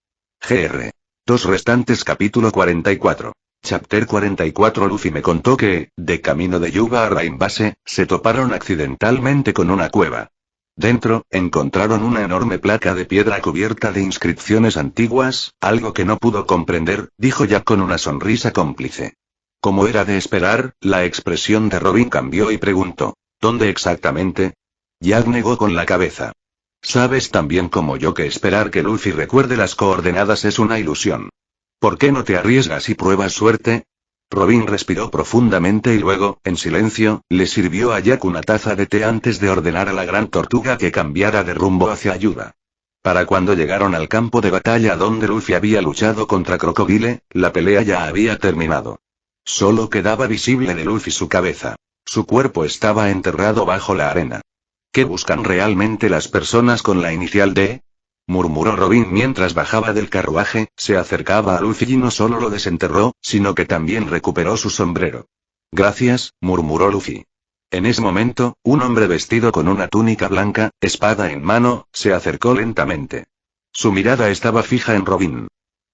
Gr. 2 restantes capítulo 44. Chapter 44. Luffy me contó que, de camino de Yuba a Rain Base, se toparon accidentalmente con una cueva. Dentro, encontraron una enorme placa de piedra cubierta de inscripciones antiguas, algo que no pudo comprender, dijo Jack con una sonrisa cómplice. Como era de esperar, la expresión de Robin cambió y preguntó, ¿dónde exactamente? Jack negó con la cabeza. Sabes tan bien como yo que esperar que Luffy recuerde las coordenadas es una ilusión. ¿Por qué no te arriesgas y pruebas suerte? Robin respiró profundamente y luego, en silencio, le sirvió a Jack una taza de té antes de ordenar a la gran tortuga que cambiara de rumbo hacia Ayuda. Para cuando llegaron al campo de batalla donde Luffy había luchado contra Crocodile, la pelea ya había terminado. Solo quedaba visible de Luffy su cabeza. Su cuerpo estaba enterrado bajo la arena. ¿Qué buscan realmente las personas con la inicial D? Murmuró Robin mientras bajaba del carruaje, se acercaba a Luffy y no solo lo desenterró, sino que también recuperó su sombrero. Gracias, murmuró Luffy. En ese momento, un hombre vestido con una túnica blanca, espada en mano, se acercó lentamente. Su mirada estaba fija en Robin.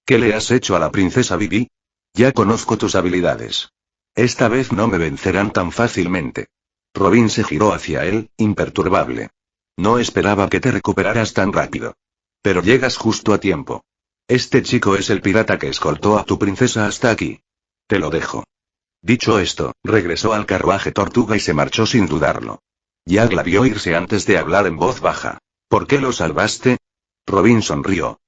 ¿Qué le has hecho a la princesa Vivi? Ya conozco tus habilidades. Esta vez no me vencerán tan fácilmente. Robin se giró hacia él, imperturbable. No esperaba que te recuperaras tan rápido. Pero llegas justo a tiempo. Este chico es el pirata que escoltó a tu princesa hasta aquí. Te lo dejo. Dicho esto, regresó al carruaje tortuga y se marchó sin dudarlo. Jack la vio irse antes de hablar en voz baja. ¿Por qué lo salvaste? Robin sonrió.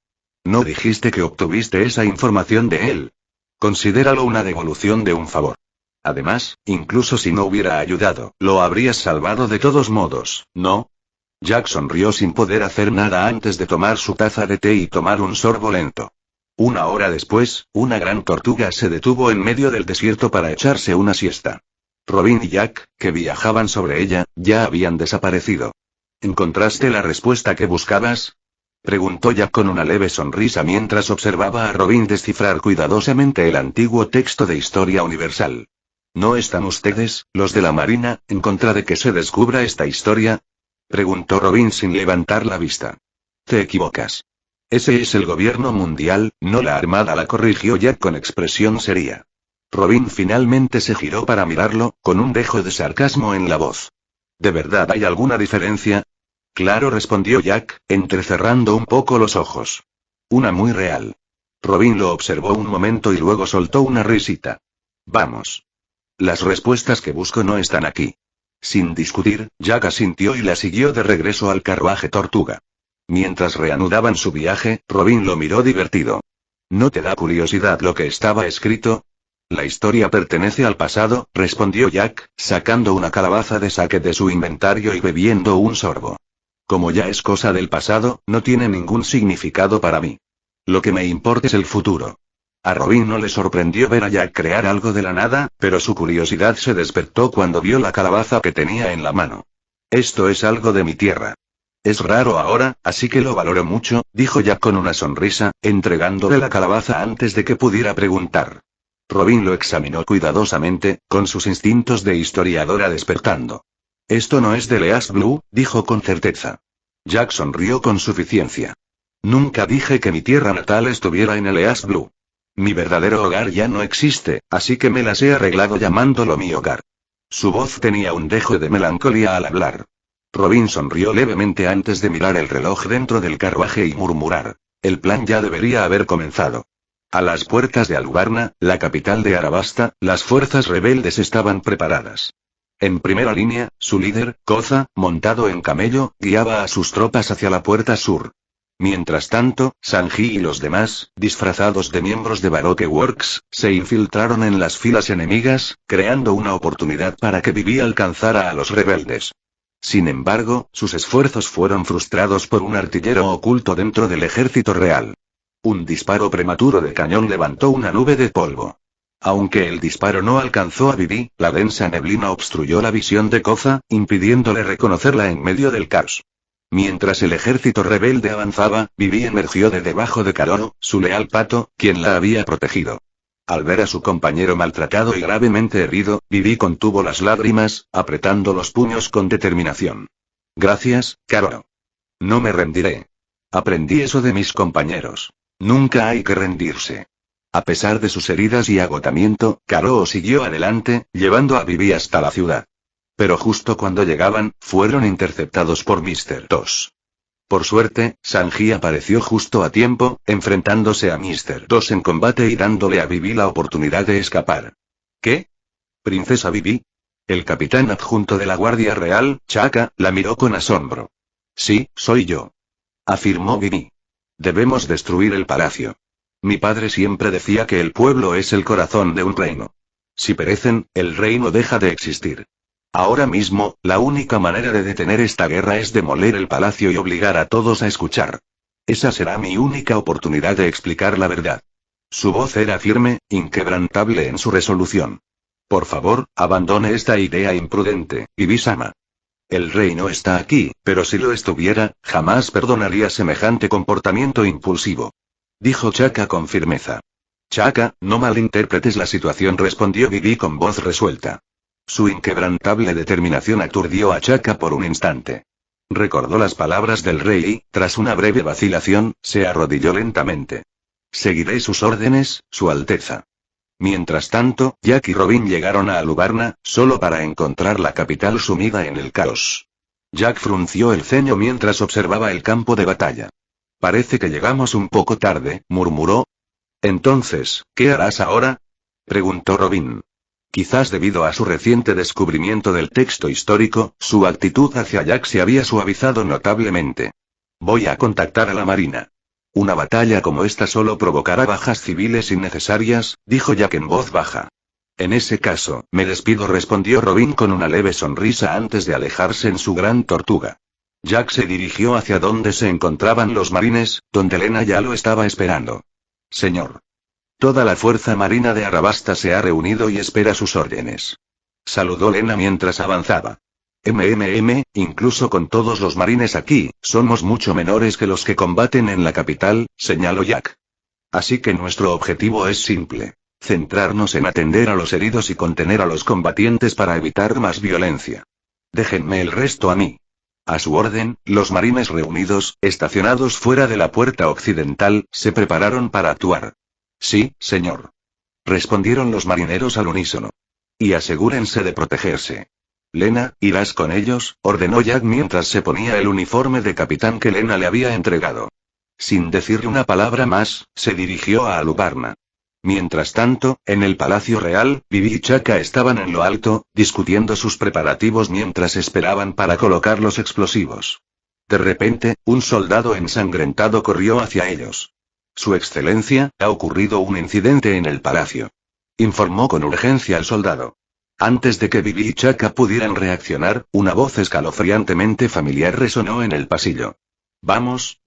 ¿No dijiste que obtuviste esa información de él? Considéralo una devolución de un favor. Además, incluso si no hubiera ayudado, lo habrías salvado de todos modos, ¿no? Jack sonrió sin poder hacer nada antes de tomar su taza de té y tomar un sorbo lento. Una hora después, una gran tortuga se detuvo en medio del desierto para echarse una siesta. Robin y Jack, que viajaban sobre ella, ya habían desaparecido. ¿Encontraste la respuesta que buscabas? Preguntó Jack con una leve sonrisa mientras observaba a Robin descifrar cuidadosamente el antiguo texto de Historia Universal. ¿No están ustedes, los de la Marina, en contra de que se descubra esta historia? Preguntó Robin sin levantar la vista. Te equivocas. Ese es el gobierno mundial, no la armada, la corrigió Jack con expresión seria. Robin finalmente se giró para mirarlo, con un dejo de sarcasmo en la voz. ¿De verdad hay alguna diferencia? Claro, respondió Jack, entrecerrando un poco los ojos. Una muy real. Robin lo observó un momento y luego soltó una risita. Vamos. Las respuestas que busco no están aquí. Sin discutir, Jack asintió y la siguió de regreso al carruaje tortuga. Mientras reanudaban su viaje, Robin lo miró divertido. ¿No te da curiosidad lo que estaba escrito? La historia pertenece al pasado, respondió Jack, sacando una calabaza de sake de su inventario y bebiendo un sorbo. Como ya es cosa del pasado, no tiene ningún significado para mí. Lo que me importa es el futuro. A Robin no le sorprendió ver a Jack crear algo de la nada, pero su curiosidad se despertó cuando vio la calabaza que tenía en la mano. Esto es algo de mi tierra. Es raro ahora, así que lo valoro mucho, dijo Jack con una sonrisa, entregándole la calabaza antes de que pudiera preguntar. Robin lo examinó cuidadosamente, con sus instintos de historiadora despertando. Esto no es de Leas Blue, dijo con certeza. Jack sonrió con suficiencia. Nunca dije que mi tierra natal estuviera en Leas Blue. Mi verdadero hogar ya no existe, así que me las he arreglado llamándolo mi hogar. Su voz tenía un dejo de melancolía al hablar. Robin sonrió levemente antes de mirar el reloj dentro del carruaje y murmurar. El plan ya debería haber comenzado. A las puertas de Alubarna, la capital de Arabasta, las fuerzas rebeldes estaban preparadas. En primera línea, su líder, Koza, montado en camello, guiaba a sus tropas hacia la puerta sur. Mientras tanto, Sanji y los demás, disfrazados de miembros de Baroque Works, se infiltraron en las filas enemigas, creando una oportunidad para que Vivi alcanzara a los rebeldes. Sin embargo, sus esfuerzos fueron frustrados por un artillero oculto dentro del ejército real. Un disparo prematuro de cañón levantó una nube de polvo. Aunque el disparo no alcanzó a Vivi, la densa neblina obstruyó la visión de Koza, impidiéndole reconocerla en medio del caos. Mientras el ejército rebelde avanzaba, Vivi emergió de debajo de Karoro, su leal pato, quien la había protegido. Al ver a su compañero maltratado y gravemente herido, Vivi contuvo las lágrimas, apretando los puños con determinación. Gracias, Karoro. No me rendiré. Aprendí eso de mis compañeros. Nunca hay que rendirse. A pesar de sus heridas y agotamiento, Karoo siguió adelante, llevando a Vivi hasta la ciudad. Pero justo cuando llegaban, fueron interceptados por Mr. Tosh. Por suerte, Sanji apareció justo a tiempo, enfrentándose a Mr. Tosh en combate y dándole a Vivi la oportunidad de escapar. ¿Qué? ¿Princesa Vivi? El capitán adjunto de la Guardia Real, Chaka, la miró con asombro. Sí, soy yo. Afirmó Vivi. Debemos destruir el palacio. Mi padre siempre decía que el pueblo es el corazón de un reino. Si perecen, el reino deja de existir. Ahora mismo, la única manera de detener esta guerra es demoler el palacio y obligar a todos a escuchar. Esa será mi única oportunidad de explicar la verdad. Su voz era firme, inquebrantable en su resolución. Por favor, abandone esta idea imprudente, Vivi-sama. El rey no está aquí, pero si lo estuviera, jamás perdonaría semejante comportamiento impulsivo. Dijo Chaka con firmeza. Chaka, no malinterpretes la situación, respondió Vivi con voz resuelta. Su inquebrantable determinación aturdió a Chaka por un instante. Recordó las palabras del rey y, tras una breve vacilación, se arrodilló lentamente. Seguiré sus órdenes, Su Alteza. Mientras tanto, Jack y Robin llegaron a Alubarna, solo para encontrar la capital sumida en el caos. Jack frunció el ceño mientras observaba el campo de batalla. Parece que llegamos un poco tarde, murmuró. Entonces, ¿qué harás ahora? Preguntó Robin. Quizás debido a su reciente descubrimiento del texto histórico, su actitud hacia Jack se había suavizado notablemente. Voy a contactar a la Marina. Una batalla como esta solo provocará bajas civiles innecesarias, dijo Jack en voz baja. En ese caso, me despido, respondió Robin con una leve sonrisa antes de alejarse en su gran tortuga. Jack se dirigió hacia donde se encontraban los marines, donde Lena ya lo estaba esperando. Señor. Toda la fuerza marina de Arabasta se ha reunido y espera sus órdenes. Saludó Lena mientras avanzaba. Incluso con todos los marines aquí, somos mucho menores que los que combaten en la capital, señaló Jack. Así que nuestro objetivo es simple. Centrarnos en atender a los heridos y contener a los combatientes para evitar más violencia. Déjenme el resto a mí. A su orden, los marines reunidos, estacionados fuera de la puerta occidental, se prepararon para actuar. Sí, señor. Respondieron los marineros al unísono. Y asegúrense de protegerse. Lena, irás con ellos, ordenó Jack mientras se ponía el uniforme de capitán que Lena le había entregado. Sin decirle una palabra más, se dirigió a Alubarna. Mientras tanto, en el Palacio Real, Vivi y Chaka estaban en lo alto, discutiendo sus preparativos mientras esperaban para colocar los explosivos. De repente, un soldado ensangrentado corrió hacia ellos. Su excelencia, ha ocurrido un incidente en el palacio. Informó con urgencia al soldado. Antes de que Vivi y Chaka pudieran reaccionar, una voz escalofriantemente familiar resonó en el pasillo. Vamos,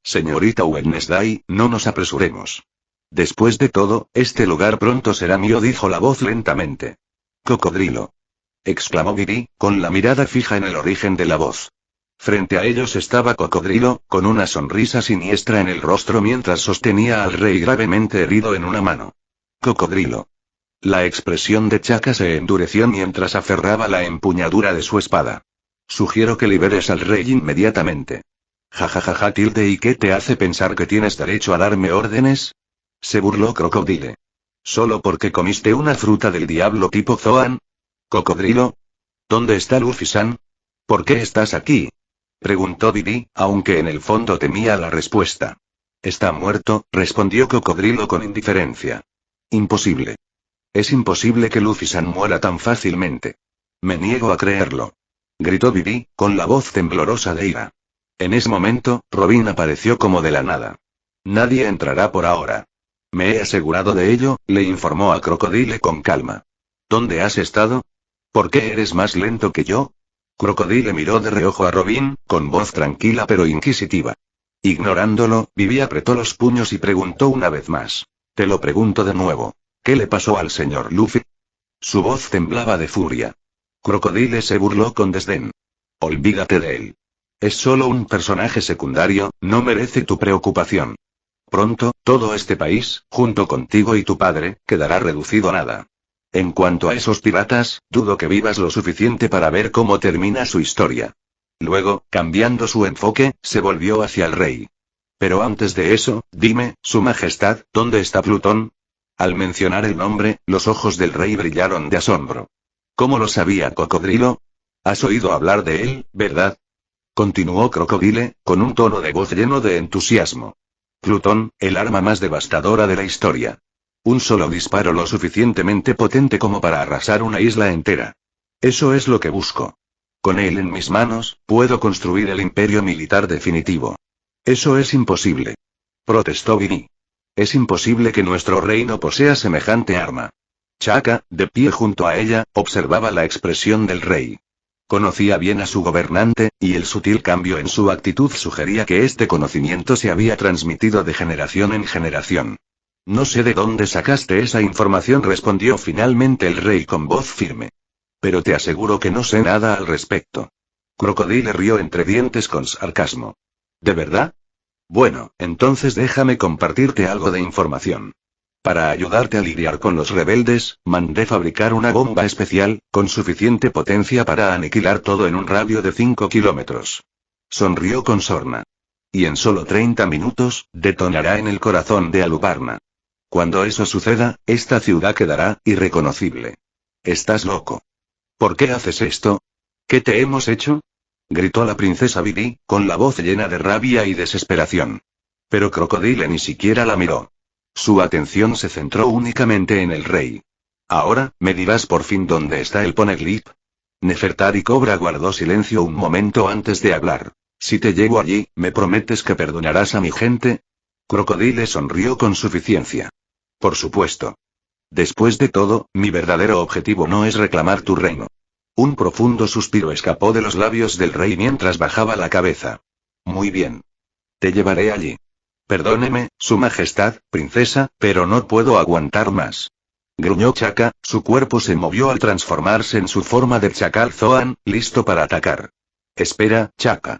señorita Wednesday, no nos apresuremos. Después de todo, este lugar pronto será mío, dijo la voz lentamente. Cocodrilo. Exclamó Vivi, con la mirada fija en el origen de la voz. Frente a ellos estaba Cocodrilo, con una sonrisa siniestra en el rostro mientras sostenía al rey gravemente herido en una mano. Cocodrilo. La expresión de Chaka se endureció mientras aferraba la empuñadura de su espada. Sugiero que liberes al rey inmediatamente. Jajajaja tilde, ¿y qué te hace pensar que tienes derecho a darme órdenes? Se burló Crocodile. ¿Solo porque comiste una fruta del diablo tipo Zoan? Cocodrilo. ¿Dónde está Luffy-san? ¿Por qué estás aquí? Preguntó Vivi, aunque en el fondo temía la respuesta. Está muerto, respondió Cocodrilo con indiferencia. Imposible. Es imposible que Luffy-san muera tan fácilmente. Me niego a creerlo. Gritó Vivi, con la voz temblorosa de ira. En ese momento, Robin apareció como de la nada. Nadie entrará por ahora. Me he asegurado de ello, le informó a Crocodile con calma. ¿Dónde has estado? ¿Por qué eres más lento que yo? Crocodile miró de reojo a Robin, con voz tranquila pero inquisitiva. Ignorándolo, Vivi apretó los puños y preguntó una vez más. Te lo pregunto de nuevo. ¿Qué le pasó al señor Luffy? Su voz temblaba de furia. Crocodile se burló con desdén. Olvídate de él. Es solo un personaje secundario, no merece tu preocupación. Pronto, todo este país, junto contigo y tu padre, quedará reducido a nada. En cuanto a esos piratas, dudo que vivas lo suficiente para ver cómo termina su historia. Luego, cambiando su enfoque, se volvió hacia el rey. Pero antes de eso, dime, Su Majestad, ¿dónde está Plutón? Al mencionar el nombre, los ojos del rey brillaron de asombro. ¿Cómo lo sabía Cocodrilo? Has oído hablar de él, ¿verdad? Continuó Crocodile, con un tono de voz lleno de entusiasmo. Plutón, el arma más devastadora de la historia. Un solo disparo lo suficientemente potente como para arrasar una isla entera. Eso es lo que busco. Con él en mis manos, puedo construir el imperio militar definitivo. Eso es imposible. Protestó Vivi. Es imposible que nuestro reino posea semejante arma. Chaka, de pie junto a ella, observaba la expresión del rey. Conocía bien a su gobernante, y el sutil cambio en su actitud sugería que este conocimiento se había transmitido de generación en generación. No sé de dónde sacaste esa información, respondió finalmente el rey con voz firme. Pero te aseguro que no sé nada al respecto. Crocodile rió entre dientes con sarcasmo. ¿De verdad? Bueno, entonces déjame compartirte algo de información. Para ayudarte a lidiar con los rebeldes, mandé fabricar una bomba especial, con suficiente potencia para aniquilar todo en un radio de 5 kilómetros. Sonrió con sorna. Y en solo 30 minutos, detonará en el corazón de Alubarna. Cuando eso suceda, esta ciudad quedará irreconocible. ¿Estás loco? ¿Por qué haces esto? ¿Qué te hemos hecho? Gritó la princesa Vivi, con la voz llena de rabia y desesperación. Pero Crocodile ni siquiera la miró. Su atención se centró únicamente en el rey. Ahora, ¿me dirás por fin dónde está el Poneglyph? Nefertari Cobra guardó silencio un momento antes de hablar. Si te llevo allí, ¿me prometes que perdonarás a mi gente? Crocodile sonrió con suficiencia. Por supuesto. Después de todo, mi verdadero objetivo no es reclamar tu reino. Un profundo suspiro escapó de los labios del rey mientras bajaba la cabeza. Muy bien. Te llevaré allí. Perdóneme, su majestad, princesa, pero no puedo aguantar más. Gruñó Chaka, su cuerpo se movió al transformarse en su forma de chacal Zoan, listo para atacar. Espera, Chaka.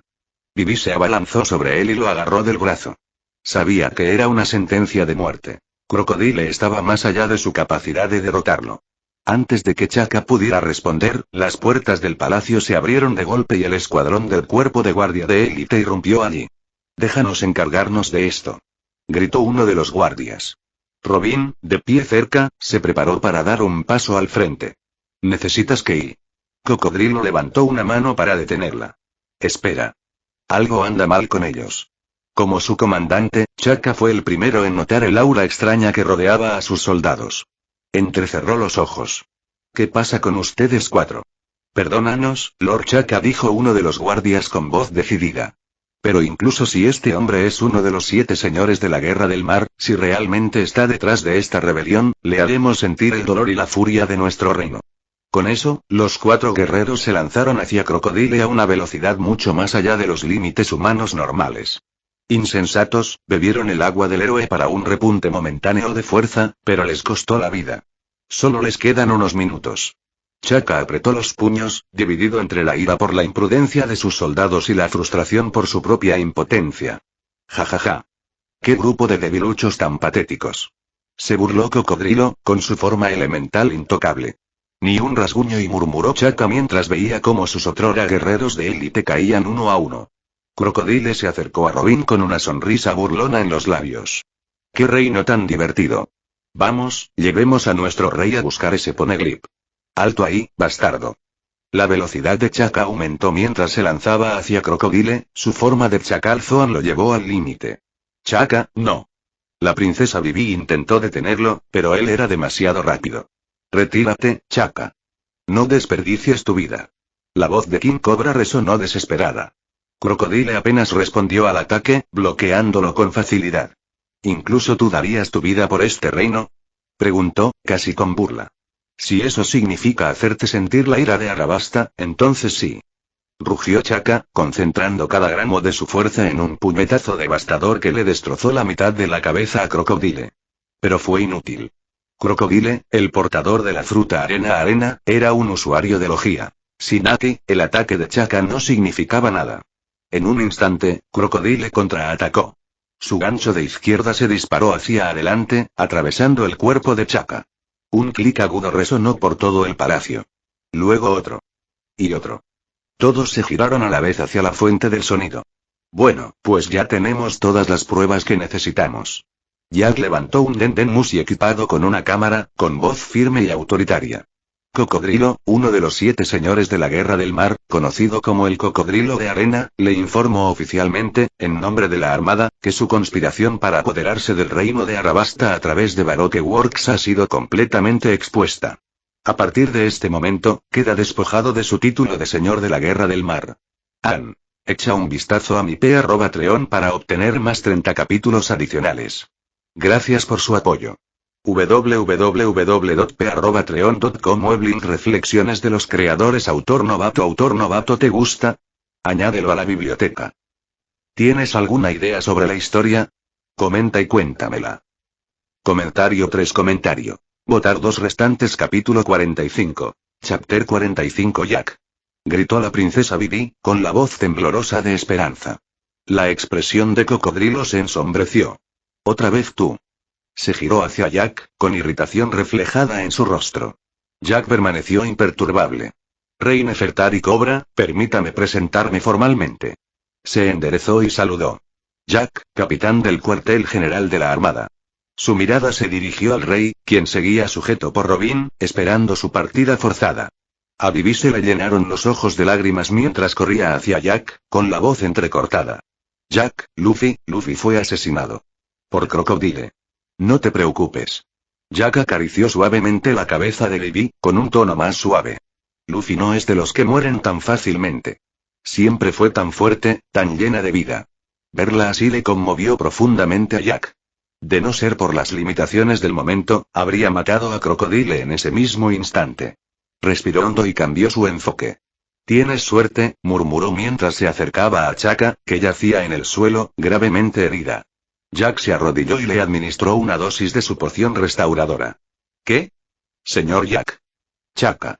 Vivi se abalanzó sobre él y lo agarró del brazo. Sabía que era una sentencia de muerte. Crocodile estaba más allá de su capacidad de derrotarlo. Antes de que Chaka pudiera responder, las puertas del palacio se abrieron de golpe y el escuadrón del cuerpo de guardia de élite irrumpió allí. Déjanos encargarnos de esto. Gritó uno de los guardias. Robin, de pie cerca, se preparó para dar un paso al frente. ¿Necesitas que ir? Cocodrilo levantó una mano para detenerla. Espera. Algo anda mal con ellos. Como su comandante, Chaka fue el primero en notar el aura extraña que rodeaba a sus soldados. Entrecerró los ojos. ¿Qué pasa con ustedes cuatro? Perdónanos, Lord Chaka, dijo uno de los guardias con voz decidida. Pero incluso si este hombre es uno de los 7 señores de la Guerra del Mar, si realmente está detrás de esta rebelión, le haremos sentir el dolor y la furia de nuestro reino. Con eso, los 4 guerreros se lanzaron hacia Crocodile a una velocidad mucho más allá de los límites humanos normales. Insensatos, bebieron el agua del héroe para un repunte momentáneo de fuerza, pero les costó la vida. Solo les quedan unos minutos. Chaka apretó los puños, dividido entre la ira por la imprudencia de sus soldados y la frustración por su propia impotencia. Jajaja. ¡Qué grupo de debiluchos tan patéticos! Se burló Cocodrilo, con su forma elemental intocable. Ni un rasguño, y murmuró Chaka mientras veía cómo sus otrora guerreros de élite caían uno a uno. Crocodile se acercó a Robin con una sonrisa burlona en los labios. ¡Qué reino tan divertido! Vamos, llevemos a nuestro rey a buscar ese Poneglyph. ¡Alto ahí, bastardo! La velocidad de Chaka aumentó mientras se lanzaba hacia Crocodile, su forma de chacal Zoan lo llevó al límite. Chaka, no. La princesa Vivi intentó detenerlo, pero él era demasiado rápido. Retírate, Chaka. No desperdicies tu vida. La voz de King Cobra resonó desesperada. Crocodile apenas respondió al ataque, bloqueándolo con facilidad. ¿Incluso tú darías tu vida por este reino? Preguntó, casi con burla. Si eso significa hacerte sentir la ira de Arabasta, entonces sí. Rugió Chaka, concentrando cada gramo de su fuerza en un puñetazo devastador que le destrozó la mitad de la cabeza a Crocodile. Pero fue inútil. Crocodile, el portador de la fruta arena, era un usuario de logia. Sin Aki, el ataque de Chaka no significaba nada. En un instante, Crocodile contraatacó. Su gancho de izquierda se disparó hacia adelante, atravesando el cuerpo de Chaka. Un clic agudo resonó por todo el palacio. Luego otro. Y otro. Todos se giraron a la vez hacia la fuente del sonido. Bueno, pues ya tenemos todas las pruebas que necesitamos. Jack levantó un Dendenmusi equipado con una cámara, con voz firme y autoritaria. Cocodrilo, uno de los 7 señores de la Guerra del Mar, conocido como el Cocodrilo de Arena, le informó oficialmente, en nombre de la Armada, que su conspiración para apoderarse del reino de Arabasta a través de Baroque Works ha sido completamente expuesta. A partir de este momento, queda despojado de su título de Señor de la Guerra del Mar. Echa un vistazo a mi Patreon para obtener más 30 capítulos adicionales. Gracias por su apoyo. www.p@patreon.com Weblink Reflexiones de los creadores. Autor novato. ¿Te gusta? Añádelo a la biblioteca. ¿Tienes alguna idea sobre la historia? Comenta y cuéntamela. Comentario 3. Votar 2 restantes. Capítulo 45. Chapter 45. Jack. Gritó la princesa Vivi, con la voz temblorosa de esperanza. La expresión de Cocodrilo se ensombreció. ¿Otra vez tú? Se giró hacia Jack, con irritación reflejada en su rostro. Jack permaneció imperturbable. Rey Nefertari Cobra, permítame presentarme formalmente. Se enderezó y saludó. Jack, capitán del cuartel general de la Armada. Su mirada se dirigió al rey, quien seguía sujeto por Robin, esperando su partida forzada. A Vivi se le llenaron los ojos de lágrimas mientras corría hacia Jack, con la voz entrecortada. Jack, Luffy fue asesinado. Por Crocodile. No te preocupes. Jack acarició suavemente la cabeza de Vivi, con un tono más suave. Luffy no es de los que mueren tan fácilmente. Siempre fue tan fuerte, tan llena de vida. Verla así le conmovió profundamente a Jack. De no ser por las limitaciones del momento, habría matado a Crocodile en ese mismo instante. Respiró hondo y cambió su enfoque. Tienes suerte, murmuró mientras se acercaba a Chaka, que yacía en el suelo, gravemente herida. Jack se arrodilló y le administró una dosis de su poción restauradora. ¿Qué? Señor Jack. Chaka.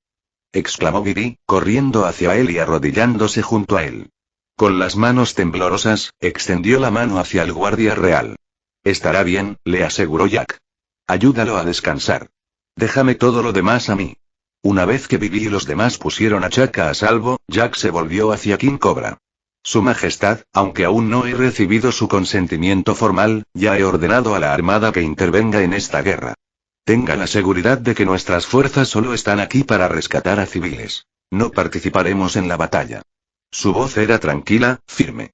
Exclamó Vivi, corriendo hacia él y arrodillándose junto a él. Con las manos temblorosas, extendió la mano hacia el guardia real. Estará bien, le aseguró Jack. Ayúdalo a descansar. Déjame todo lo demás a mí. Una vez que Vivi y los demás pusieron a Chaka a salvo, Jack se volvió hacia King Cobra. Su Majestad, aunque aún no he recibido su consentimiento formal, ya he ordenado a la Armada que intervenga en esta guerra. Tenga la seguridad de que nuestras fuerzas solo están aquí para rescatar a civiles. No participaremos en la batalla. Su voz era tranquila, firme.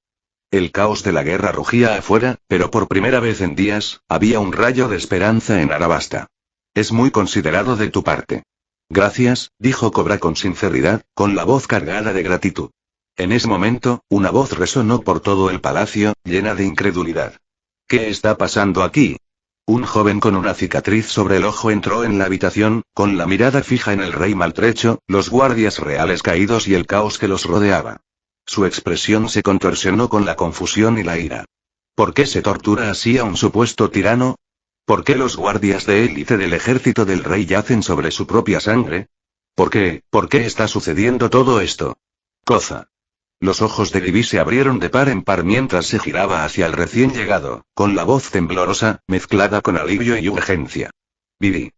El caos de la guerra rugía afuera, pero por primera vez en días, había un rayo de esperanza en Arabasta. Es muy considerado de tu parte. Gracias, dijo Cobra con sinceridad, con la voz cargada de gratitud. En ese momento, una voz resonó por todo el palacio, llena de incredulidad. ¿Qué está pasando aquí? Un joven con una cicatriz sobre el ojo entró en la habitación, con la mirada fija en el rey maltrecho, los guardias reales caídos y el caos que los rodeaba. Su expresión se contorsionó con la confusión y la ira. ¿Por qué se tortura así a un supuesto tirano? ¿Por qué los guardias de élite del ejército del rey yacen sobre su propia sangre? ¿Por qué está sucediendo todo esto? Koza. Los ojos de Vivi se abrieron de par en par mientras se giraba hacia el recién llegado, con la voz temblorosa, mezclada con alivio y urgencia. Vivi.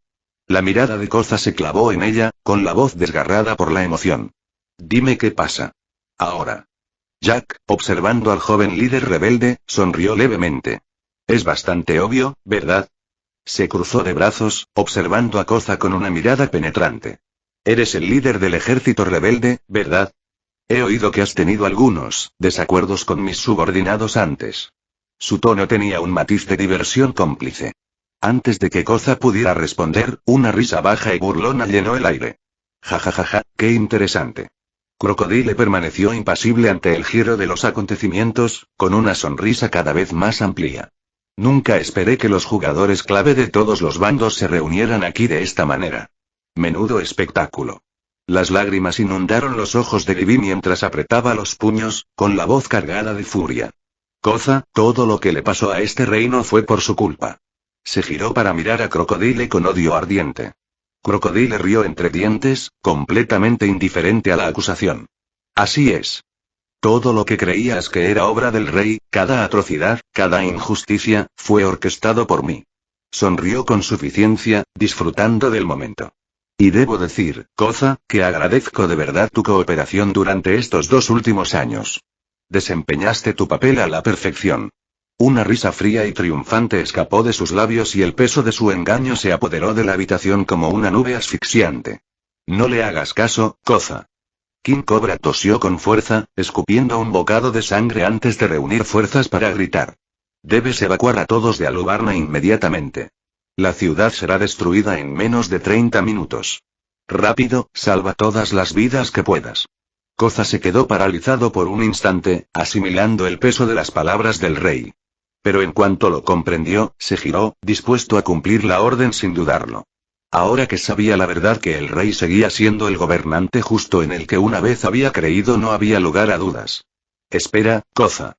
La mirada de Koza se clavó en ella, con la voz desgarrada por la emoción. Dime qué pasa. Ahora. Jack, observando al joven líder rebelde, sonrió levemente. Es bastante obvio, ¿verdad? Se cruzó de brazos, observando a Koza con una mirada penetrante. Eres el líder del ejército rebelde, ¿verdad? He oído que has tenido algunos desacuerdos con mis subordinados antes. Su tono tenía un matiz de diversión cómplice. Antes de que Koza pudiera responder, una risa baja y burlona llenó el aire. Ja, qué interesante. Crocodile permaneció impasible ante el giro de los acontecimientos, con una sonrisa cada vez más amplia. Nunca esperé que los jugadores clave de todos los bandos se reunieran aquí de esta manera. Menudo espectáculo. Las lágrimas inundaron los ojos de Vivi mientras apretaba los puños, con la voz cargada de furia. Koza, todo lo que le pasó a este reino fue por su culpa. Se giró para mirar a Crocodile con odio ardiente. Crocodile rió entre dientes, completamente indiferente a la acusación. Así es. Todo lo que creías que era obra del rey, cada atrocidad, cada injusticia, fue orquestado por mí. Sonrió con suficiencia, disfrutando del momento. Y debo decir, Koza, que agradezco de verdad tu cooperación durante estos 2 últimos años. Desempeñaste tu papel a la perfección. Una risa fría y triunfante escapó de sus labios y el peso de su engaño se apoderó de la habitación como una nube asfixiante. No le hagas caso, Koza. King Cobra tosió con fuerza, escupiendo un bocado de sangre antes de reunir fuerzas para gritar. Debes evacuar a todos de Alubarna inmediatamente. La ciudad será destruida en menos de 30 minutos. Rápido, salva todas las vidas que puedas. Koza se quedó paralizado por un instante, asimilando el peso de las palabras del rey. Pero en cuanto lo comprendió, se giró, dispuesto a cumplir la orden sin dudarlo. Ahora que sabía la verdad que el rey seguía siendo el gobernante justo en el que una vez había creído, no había lugar a dudas. Espera, Koza.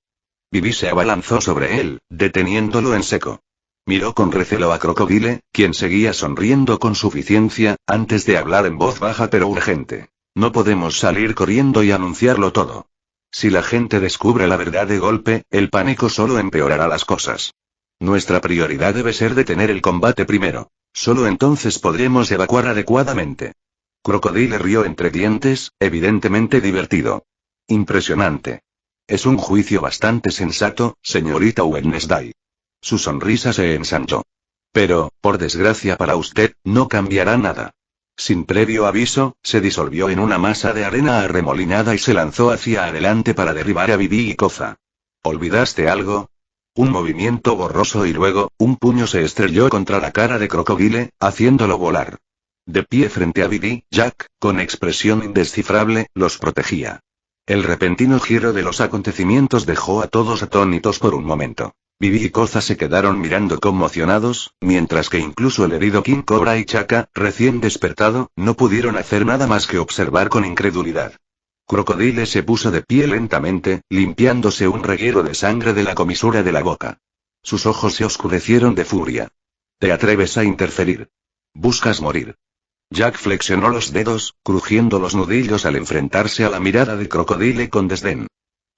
Vivi se abalanzó sobre él, deteniéndolo en seco. Miró con recelo a Crocodile, quien seguía sonriendo con suficiencia, antes de hablar en voz baja pero urgente. No podemos salir corriendo y anunciarlo todo. Si la gente descubre la verdad de golpe, el pánico solo empeorará las cosas. Nuestra prioridad debe ser detener el combate primero. Solo entonces podremos evacuar adecuadamente. Crocodile rió entre dientes, evidentemente divertido. Impresionante. Es un juicio bastante sensato, señorita Wednesday. Su sonrisa se ensanchó. Pero, por desgracia para usted, no cambiará nada. Sin previo aviso, se disolvió en una masa de arena arremolinada y se lanzó hacia adelante para derribar a Bibi y Koza. ¿Olvidaste algo? Un movimiento borroso y luego, un puño se estrelló contra la cara de Crocodile, haciéndolo volar. De pie frente a Bibi, Jack, con expresión indescifrable, los protegía. El repentino giro de los acontecimientos dejó a todos atónitos por un momento. Bibi y Koza se quedaron mirando conmocionados, mientras que incluso el herido King Cobra y Chaka, recién despertado, no pudieron hacer nada más que observar con incredulidad. Crocodile se puso de pie lentamente, limpiándose un reguero de sangre de la comisura de la boca. Sus ojos se oscurecieron de furia. ¿Te atreves a interferir? ¿Buscas morir? Jack flexionó los dedos, crujiendo los nudillos al enfrentarse a la mirada de Crocodile con desdén.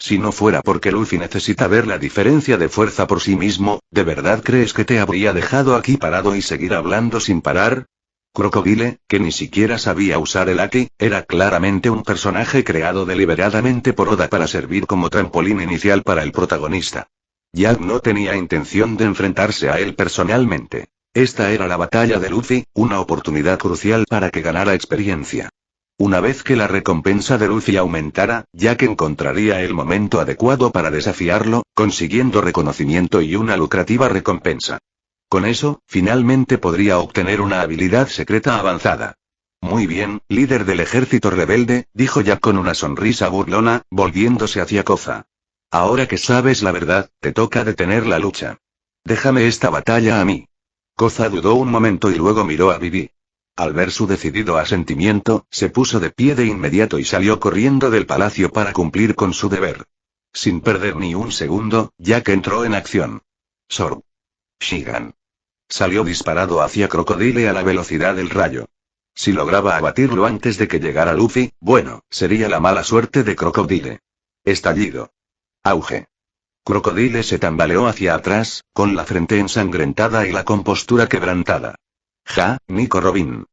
Si no fuera porque Luffy necesita ver la diferencia de fuerza por sí mismo, ¿de verdad crees que te habría dejado aquí parado y seguir hablando sin parar? Crocodile, que ni siquiera sabía usar el haki, era claramente un personaje creado deliberadamente por Oda para servir como trampolín inicial para el protagonista. Jack no tenía intención de enfrentarse a él personalmente. Esta era la batalla de Luffy, una oportunidad crucial para que ganara experiencia. Una vez que la recompensa de Luffy aumentara, Jack encontraría el momento adecuado para desafiarlo, consiguiendo reconocimiento y una lucrativa recompensa. Con eso, finalmente podría obtener una habilidad secreta avanzada. Muy bien, líder del ejército rebelde, dijo Jack con una sonrisa burlona, volviéndose hacia Koza. Ahora que sabes la verdad, te toca detener la lucha. Déjame esta batalla a mí. Koza dudó un momento y luego miró a Bibi. Al ver su decidido asentimiento, se puso de pie de inmediato y salió corriendo del palacio para cumplir con su deber. Sin perder ni un segundo, Jack entró en acción. Zoro. Shigan. Salió disparado hacia Crocodile a la velocidad del rayo. Si lograba abatirlo antes de que llegara Luffy, bueno, sería la mala suerte de Crocodile. Estallido. Auge. Crocodile se tambaleó hacia atrás, con la frente ensangrentada y la compostura quebrantada. Ja, Nico Robin.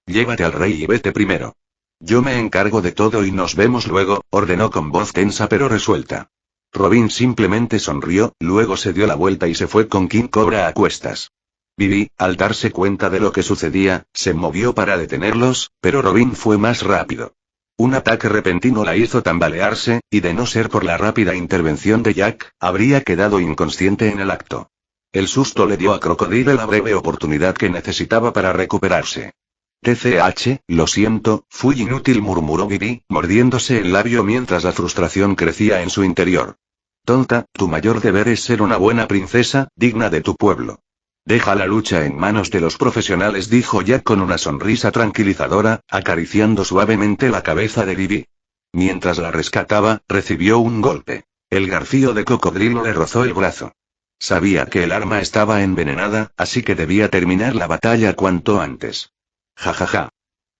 Llévate al rey y vete primero. Yo me encargo de todo y nos vemos luego, ordenó con voz tensa pero resuelta. Robin simplemente sonrió, luego se dio la vuelta y se fue con King Cobra a cuestas. Bibi, al darse cuenta de lo que sucedía, se movió para detenerlos, pero Robin fue más rápido. Un ataque repentino la hizo tambalearse, y de no ser por la rápida intervención de Jack, habría quedado inconsciente en el acto. El susto le dio a Crocodile la breve oportunidad que necesitaba para recuperarse. TCH, lo siento, fui inútil, murmuró Bibi, mordiéndose el labio mientras la frustración crecía en su interior. Tonta, tu mayor deber es ser una buena princesa, digna de tu pueblo. Deja la lucha en manos de los profesionales, dijo Jack con una sonrisa tranquilizadora, acariciando suavemente la cabeza de Bibi. Mientras la rescataba, recibió un golpe. El garfio de cocodrilo le rozó el brazo. Sabía que el arma estaba envenenada, así que debía terminar la batalla cuanto antes. Jajaja.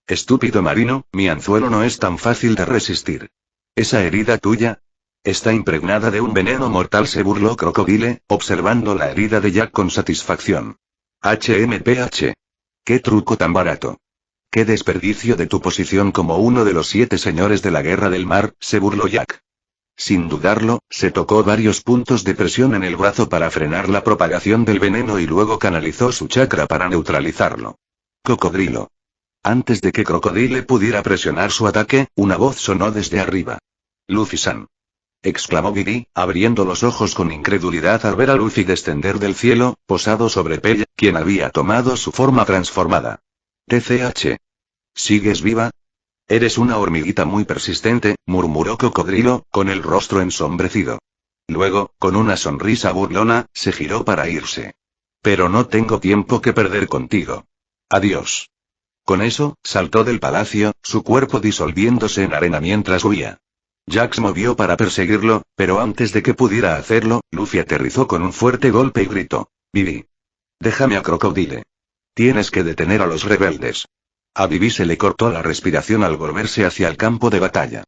Estúpido marino, mi anzuelo no es tan fácil de resistir. ¿Esa herida tuya? Está impregnada de un veneno mortal, se burló Crocodile, observando la herida de Jack con satisfacción. HMPH. ¡Qué truco tan barato! ¡Qué desperdicio de tu posición como uno de los 7 señores de la guerra del mar!, se burló Jack. Sin dudarlo, se tocó varios puntos de presión en el brazo para frenar la propagación del veneno y luego canalizó su chakra para neutralizarlo. Cocodrilo. Antes de que Crocodile pudiera presionar su ataque, una voz sonó desde arriba. Luffy-san. Exclamó Bibi, abriendo los ojos con incredulidad al ver a Luffy descender del cielo, posado sobre Pella, quien había tomado su forma transformada. TCH. ¿Sigues viva? Eres una hormiguita muy persistente, murmuró Cocodrilo, con el rostro ensombrecido. Luego, con una sonrisa burlona, se giró para irse. Pero no tengo tiempo que perder contigo. Adiós. Con eso, saltó del palacio, su cuerpo disolviéndose en arena mientras huía. Jack se movió para perseguirlo, pero antes de que pudiera hacerlo, Luffy aterrizó con un fuerte golpe y gritó. Bibi. Déjame a Crocodile. Tienes que detener a los rebeldes. A Vivi se le cortó la respiración al volverse hacia el campo de batalla.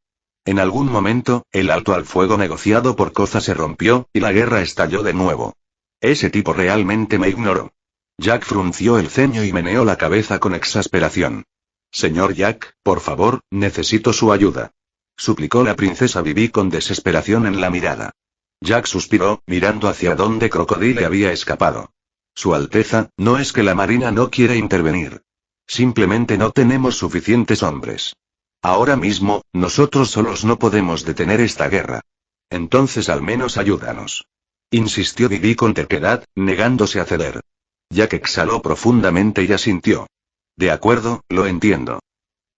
En algún momento, el alto al fuego negociado por Koza se rompió, y la guerra estalló de nuevo. Ese tipo realmente me ignoró. Jack frunció el ceño y meneó la cabeza con exasperación. Señor Jack, por favor, necesito su ayuda. Suplicó la princesa Vivi con desesperación en la mirada. Jack suspiró, mirando hacia donde Crocodile había escapado. Su Alteza, no es que la Marina no quiere intervenir. Simplemente no tenemos suficientes hombres. Ahora mismo, nosotros solos no podemos detener esta guerra. Entonces al menos ayúdanos. Insistió Vivi con terquedad, negándose a ceder. Jack exhaló profundamente y asintió. De acuerdo, lo entiendo.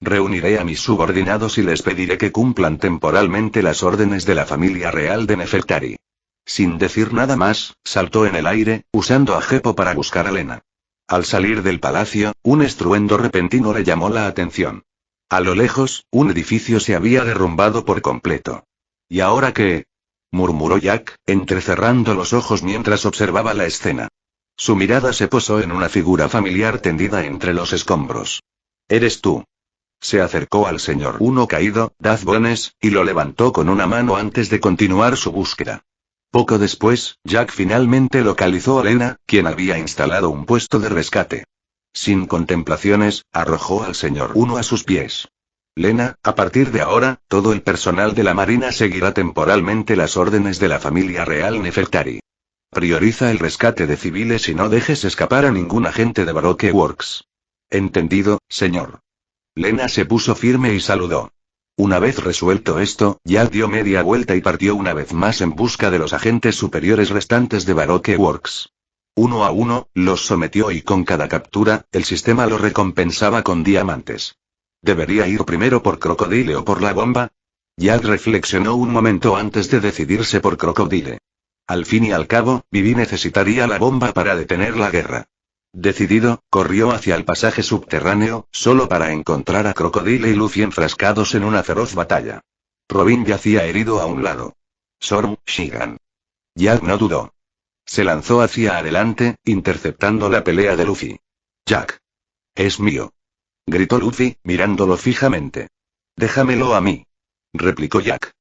Reuniré a mis subordinados y les pediré que cumplan temporalmente las órdenes de la familia real de Nefertari. Sin decir nada más, saltó en el aire, usando a Jeppo para buscar a Lena. Al salir del palacio, un estruendo repentino le llamó la atención. A lo lejos, un edificio se había derrumbado por completo. ¿Y ahora qué? Murmuró Jack, entrecerrando los ojos mientras observaba la escena. Su mirada se posó en una figura familiar tendida entre los escombros. ¿Eres tú? Se acercó al señor uno caído, Daz Bones, y lo levantó con una mano antes de continuar su búsqueda. Poco después, Jack finalmente localizó a Lena, quien había instalado un puesto de rescate. Sin contemplaciones, arrojó al señor uno a sus pies. Lena, a partir de ahora, todo el personal de la Marina seguirá temporalmente las órdenes de la familia real Nefertari. Prioriza el rescate de civiles y no dejes escapar a ningún agente de Baroque Works. Entendido, señor. Lena se puso firme y saludó. Una vez resuelto esto, Jack dio media vuelta y partió una vez más en busca de los agentes superiores restantes de Baroque Works. Uno a uno, los sometió y con cada captura, el sistema lo recompensaba con diamantes. ¿Debería ir primero por Crocodile o por la bomba? Jack reflexionó un momento antes de decidirse por Crocodile. Al fin y al cabo, Vivi necesitaría la bomba para detener la guerra. Decidido, corrió hacia el pasaje subterráneo, solo para encontrar a Crocodile y Luffy enfrascados en una feroz batalla. Robin yacía herido a un lado. Zoro, Shigan. Jack no dudó. Se lanzó hacia adelante, interceptando la pelea de Luffy. Jack. Es mío. Gritó Luffy, mirándolo fijamente. Déjamelo a mí. Replicó Jack.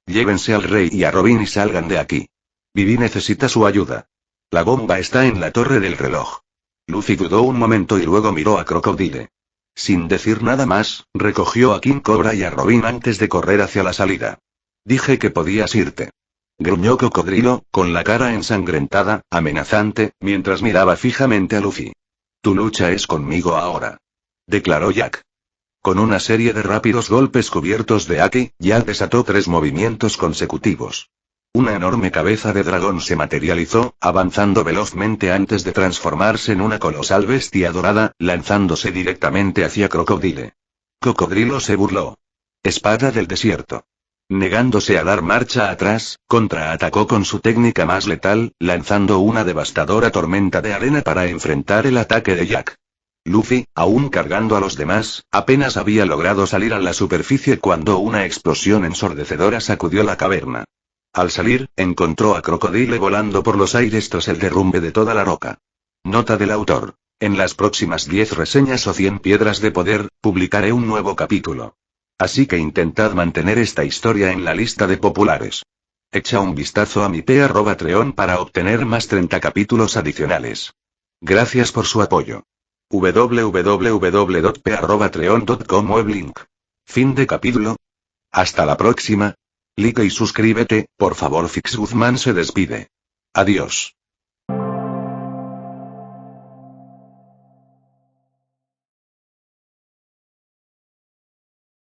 Llévense al rey y a Robin y salgan de aquí. Vivi necesita su ayuda. La bomba está en la torre del reloj. Luffy dudó un momento y luego miró a Crocodile. Sin decir nada más, recogió a King Cobra y a Robin antes de correr hacia la salida. Dije que podías irte. Gruñó Cocodrilo, con la cara ensangrentada, amenazante, mientras miraba fijamente a Luffy. Tu lucha es conmigo ahora. Declaró Jack. Con una serie de rápidos golpes cubiertos de haki, Jack desató 3 movimientos consecutivos. Una enorme cabeza de dragón se materializó, avanzando velozmente antes de transformarse en una colosal bestia dorada, lanzándose directamente hacia Crocodile. Cocodrilo se burló. Espada del desierto. Negándose a dar marcha atrás, contraatacó con su técnica más letal, lanzando una devastadora tormenta de arena para enfrentar el ataque de Jack. Luffy, aún cargando a los demás, apenas había logrado salir a la superficie cuando una explosión ensordecedora sacudió la caverna. Al salir, encontró a Crocodile volando por los aires tras el derrumbe de toda la roca. Nota del autor. En las próximas 10 reseñas o 100 piedras de poder, publicaré un nuevo capítulo. Así que intentad mantener esta historia en la lista de populares. Echa un vistazo a mi Patreon para obtener más 30 capítulos adicionales. Gracias por su apoyo. www.patreon.com /link. Fin de capítulo. Hasta la próxima. Like y suscríbete, por favor. Fix Guzmán se despide. Adiós.